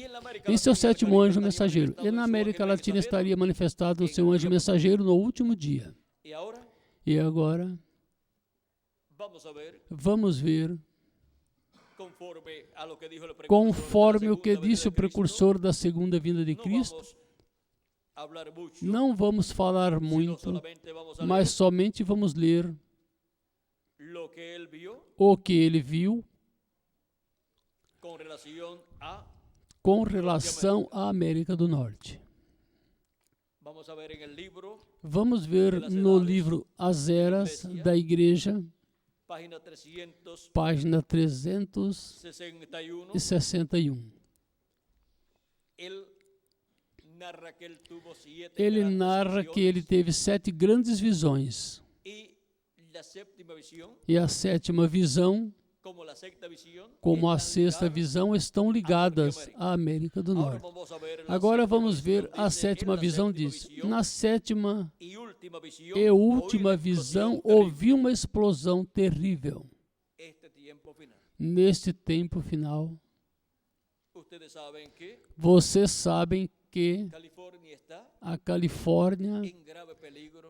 em seu sétimo anjo mensageiro. E na América Latina estaria manifestado o seu anjo mensageiro no último dia. E agora, vamos ver, conforme o que disse o precursor da segunda vinda de Cristo, não vamos falar muito, mas somente vamos ler o que ele viu com relação à América do Norte. Vamos ver no livro As Eras da Igreja, página 361. Ele narra que ele teve 7 grandes visões. E a sétima visão, como a sexta visão, estão ligadas à América do Norte. Agora vamos ver a sétima visão, diz: na sétima e última visão, ouvi uma explosão terrível. Neste tempo final, vocês sabem que a Califórnia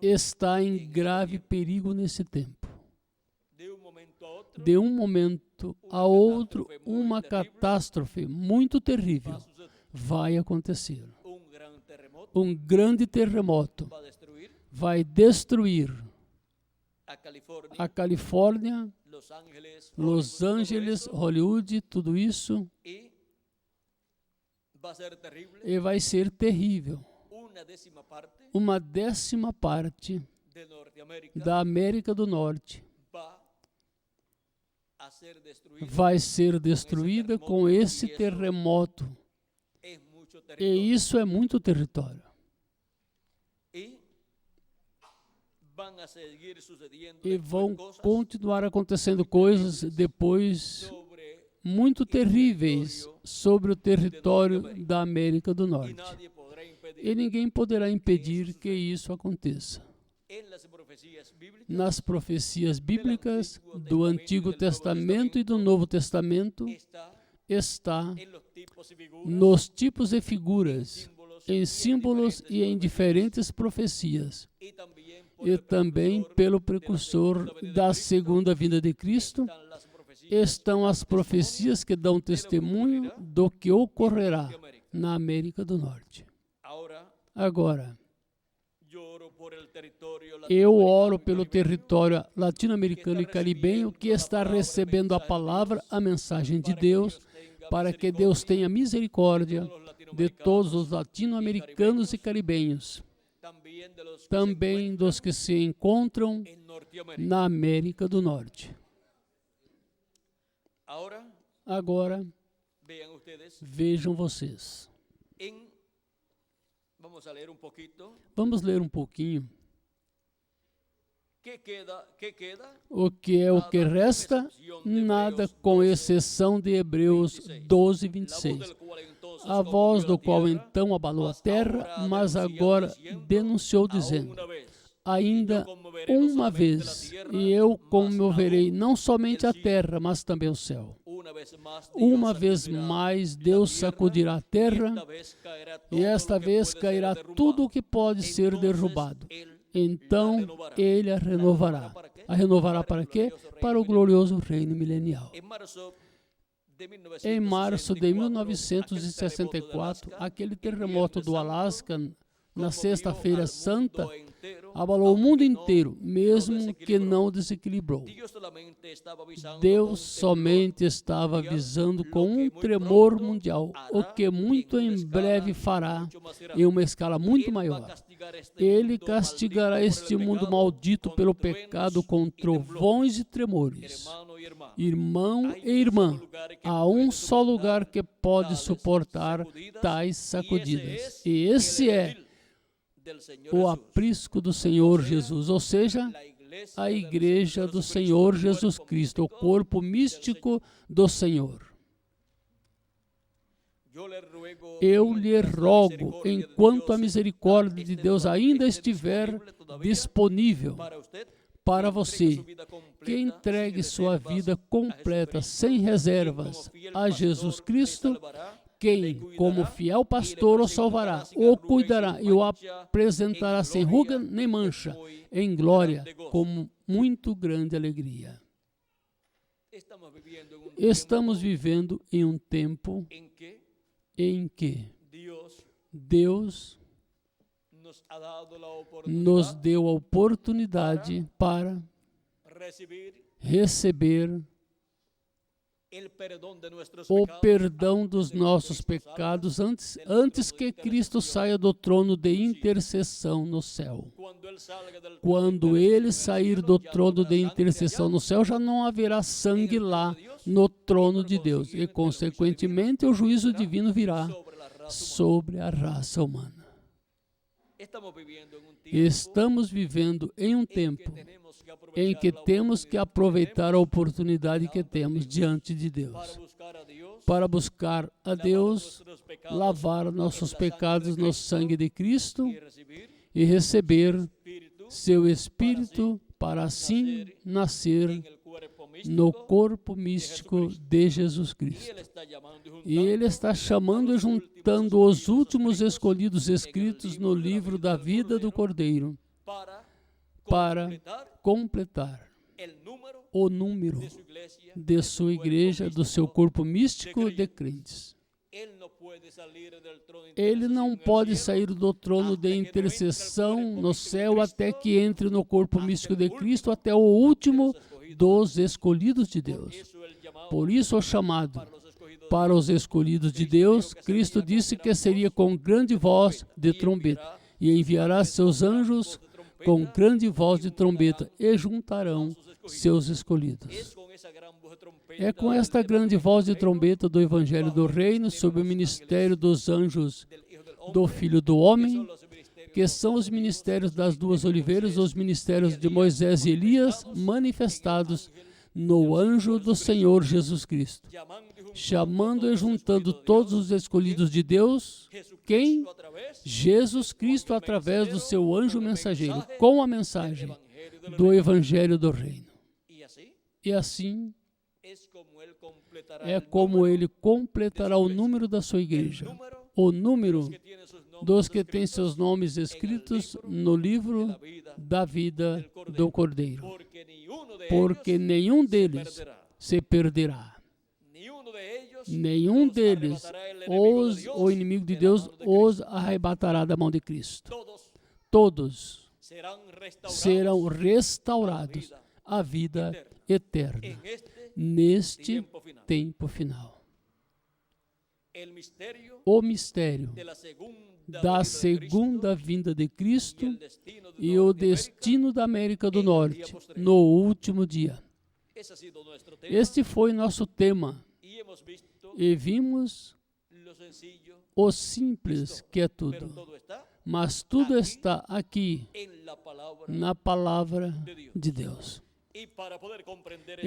está em grave perigo nesse tempo. De um momento a outro, uma catástrofe muito terrível vai acontecer. Um grande terremoto vai destruir a Califórnia, Los Angeles, Hollywood, tudo isso. E vai ser terrível. Uma 10ª parte da América do Norte vai ser destruída com esse terremoto. E isso é muito território. E vão continuar acontecendo coisas depois muito terríveis sobre o território da América do Norte. E ninguém poderá impedir que isso aconteça. Nas profecias bíblicas do Antigo Testamento e do Novo Testamento está nos tipos e figuras, em símbolos e em diferentes profecias. E também pelo precursor da segunda vinda de Cristo, estão as profecias que dão testemunho do que ocorrerá na América do Norte. Agora, eu oro pelo território latino-americano e caribenho que está recebendo a palavra, a mensagem de Deus, para que Deus tenha misericórdia de todos os latino-americanos e caribenhos, também dos que se encontram na América do Norte. Agora, vejam vocês. Vamos ler um pouquinho. O que é o que resta? Nada, com exceção de Hebreus 12, 26. A voz do qual então abalou a terra, mas agora denunciou dizendo: ainda uma vez, e eu comoverei não somente a terra, mas também o céu. Uma vez mais, Deus sacudirá a terra, e esta vez cairá tudo o que pode ser derrubado. Então, Ele a renovará. A renovará para quê? Para o glorioso reino milenial. Em março de 1964, aquele terremoto do Alasca, na Sexta-feira Santa, abalou o mundo inteiro, mesmo que não desequilibrou. Deus somente estava avisando com um tremor mundial, o que muito em breve fará em uma escala muito maior. Ele castigará este mundo maldito pelo pecado com trovões e tremores. Irmão e irmã, há um só lugar que pode suportar tais sacudidas, e esse é o aprisco do Senhor Jesus, ou seja, a igreja do Senhor Jesus Cristo, o corpo místico do Senhor. Eu lhe rogo, enquanto a misericórdia de Deus ainda estiver disponível para você, que entregue sua vida completa, sem reservas, a Jesus Cristo, quem, como fiel pastor, o salvará, o cuidará e o apresentará sem ruga nem mancha, em glória, com muito grande alegria. Estamos vivendo em um tempo em que Deus nos deu a oportunidade para receber o perdão dos nossos pecados antes que Cristo saia do trono de intercessão no céu. Quando Ele sair do trono de intercessão no céu, já não haverá sangue lá no trono de Deus e, consequentemente, o juízo divino virá sobre a raça humana. Estamos vivendo em um tempo em que temos que aproveitar a oportunidade que temos diante de Deus para buscar a Deus, lavar nossos pecados no sangue de Cristo e receber seu Espírito para assim nascer no corpo místico de Jesus Cristo. E Ele está chamando e juntando os últimos escolhidos escritos no livro da vida do Cordeiro para completar o número de sua igreja, do seu corpo místico de crentes. Ele não pode sair do trono de intercessão no céu até que entre no corpo místico de Cristo, até o último dos escolhidos de Deus. Por isso o chamado para os escolhidos de Deus, Cristo disse que seria com grande voz de trombeta, e enviará seus anjos com grande voz de trombeta, e juntarão seus escolhidos. É com esta grande voz de trombeta do Evangelho do Reino, sob o ministério dos anjos do Filho do Homem, que são os ministérios das duas oliveiras, os ministérios de Moisés e Elias, manifestados no anjo do Senhor Jesus Cristo, chamando e juntando todos os escolhidos de Deus. Quem? Jesus Cristo, através do seu anjo mensageiro, com a mensagem do Evangelho do Reino. E assim é como ele completará o número da sua igreja, o número dos que têm seus nomes escritos no livro da vida do Cordeiro, porque nenhum deles se perderá. Nenhum deles, o inimigo de Deus, os arrebatará da mão de Cristo. Todos serão restaurados à vida eterna, neste tempo final. O mistério da segunda vinda de Cristo e o destino da América do Norte no último dia. Este foi nosso tema e vimos o simples que é tudo, mas tudo está aqui na palavra de Deus. E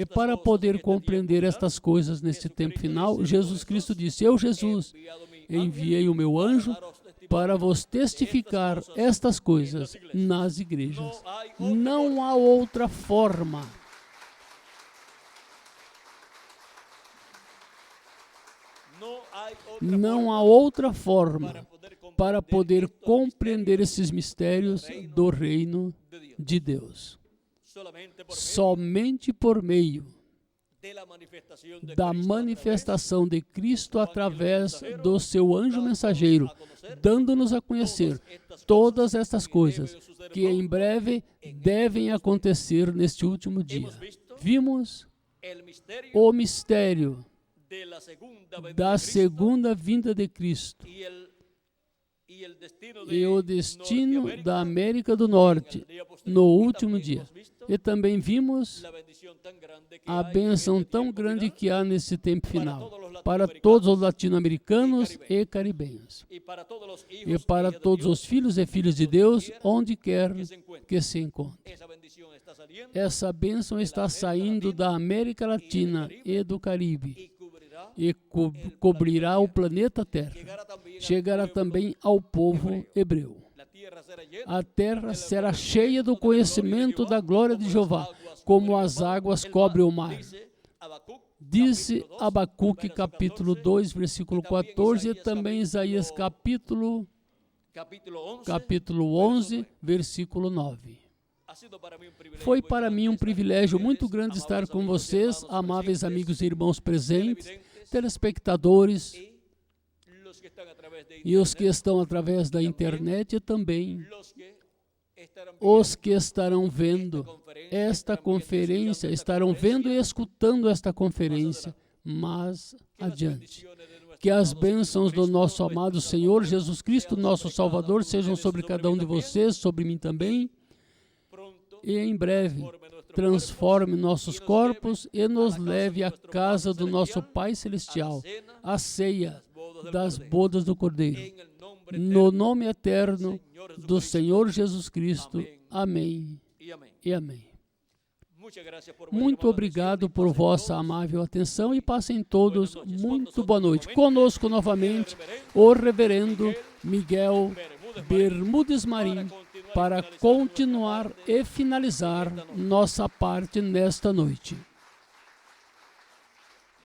para poder compreender estas coisas neste tempo final, Jesus Cristo disse: Eu, Jesus, enviei o meu anjo para vos testificar estas coisas nas igrejas. Não há outra forma. Não há outra forma para poder compreender esses mistérios do reino de Deus. Somente por meio da manifestação de Cristo através do seu anjo mensageiro, dando-nos a conhecer todas estas coisas que em breve devem acontecer neste último dia. Vimos o mistério da segunda vinda de Cristo e o destino da América do Norte no último dia. E também vimos a bênção tão grande que há nesse tempo final para todos os latino-americanos e caribenhos e para todos os filhos e filhas de Deus, onde quer que se encontre. Essa bênção está saindo da América Latina e do Caribe e cobrirá o planeta Terra. Chegará também ao povo hebreu. A terra será cheia do conhecimento da glória de Jeová, como as águas cobrem o mar. Disse Abacuque, capítulo 2, versículo 14, e também Isaías, capítulo 11, versículo 9. Foi para mim um privilégio muito grande estar com vocês, amáveis amigos e irmãos presentes, telespectadores e os que estão através da internet e também os que estarão vendo esta conferência, estarão vendo e escutando esta conferência mais adiante. Que as bênçãos do nosso amado Senhor Jesus Cristo, nosso Salvador, sejam sobre cada um de vocês, sobre mim também, e em breve transforme nossos corpos e nos leve à casa do nosso Pai Celestial, à ceia das bodas do Cordeiro. No nome eterno do Senhor Jesus Cristo. Amém e amém. Muito obrigado por vossa amável atenção e passem todos muito boa noite. Conosco novamente o reverendo Miguel Bermudes Marim para continuar e finalizar nossa parte nesta noite.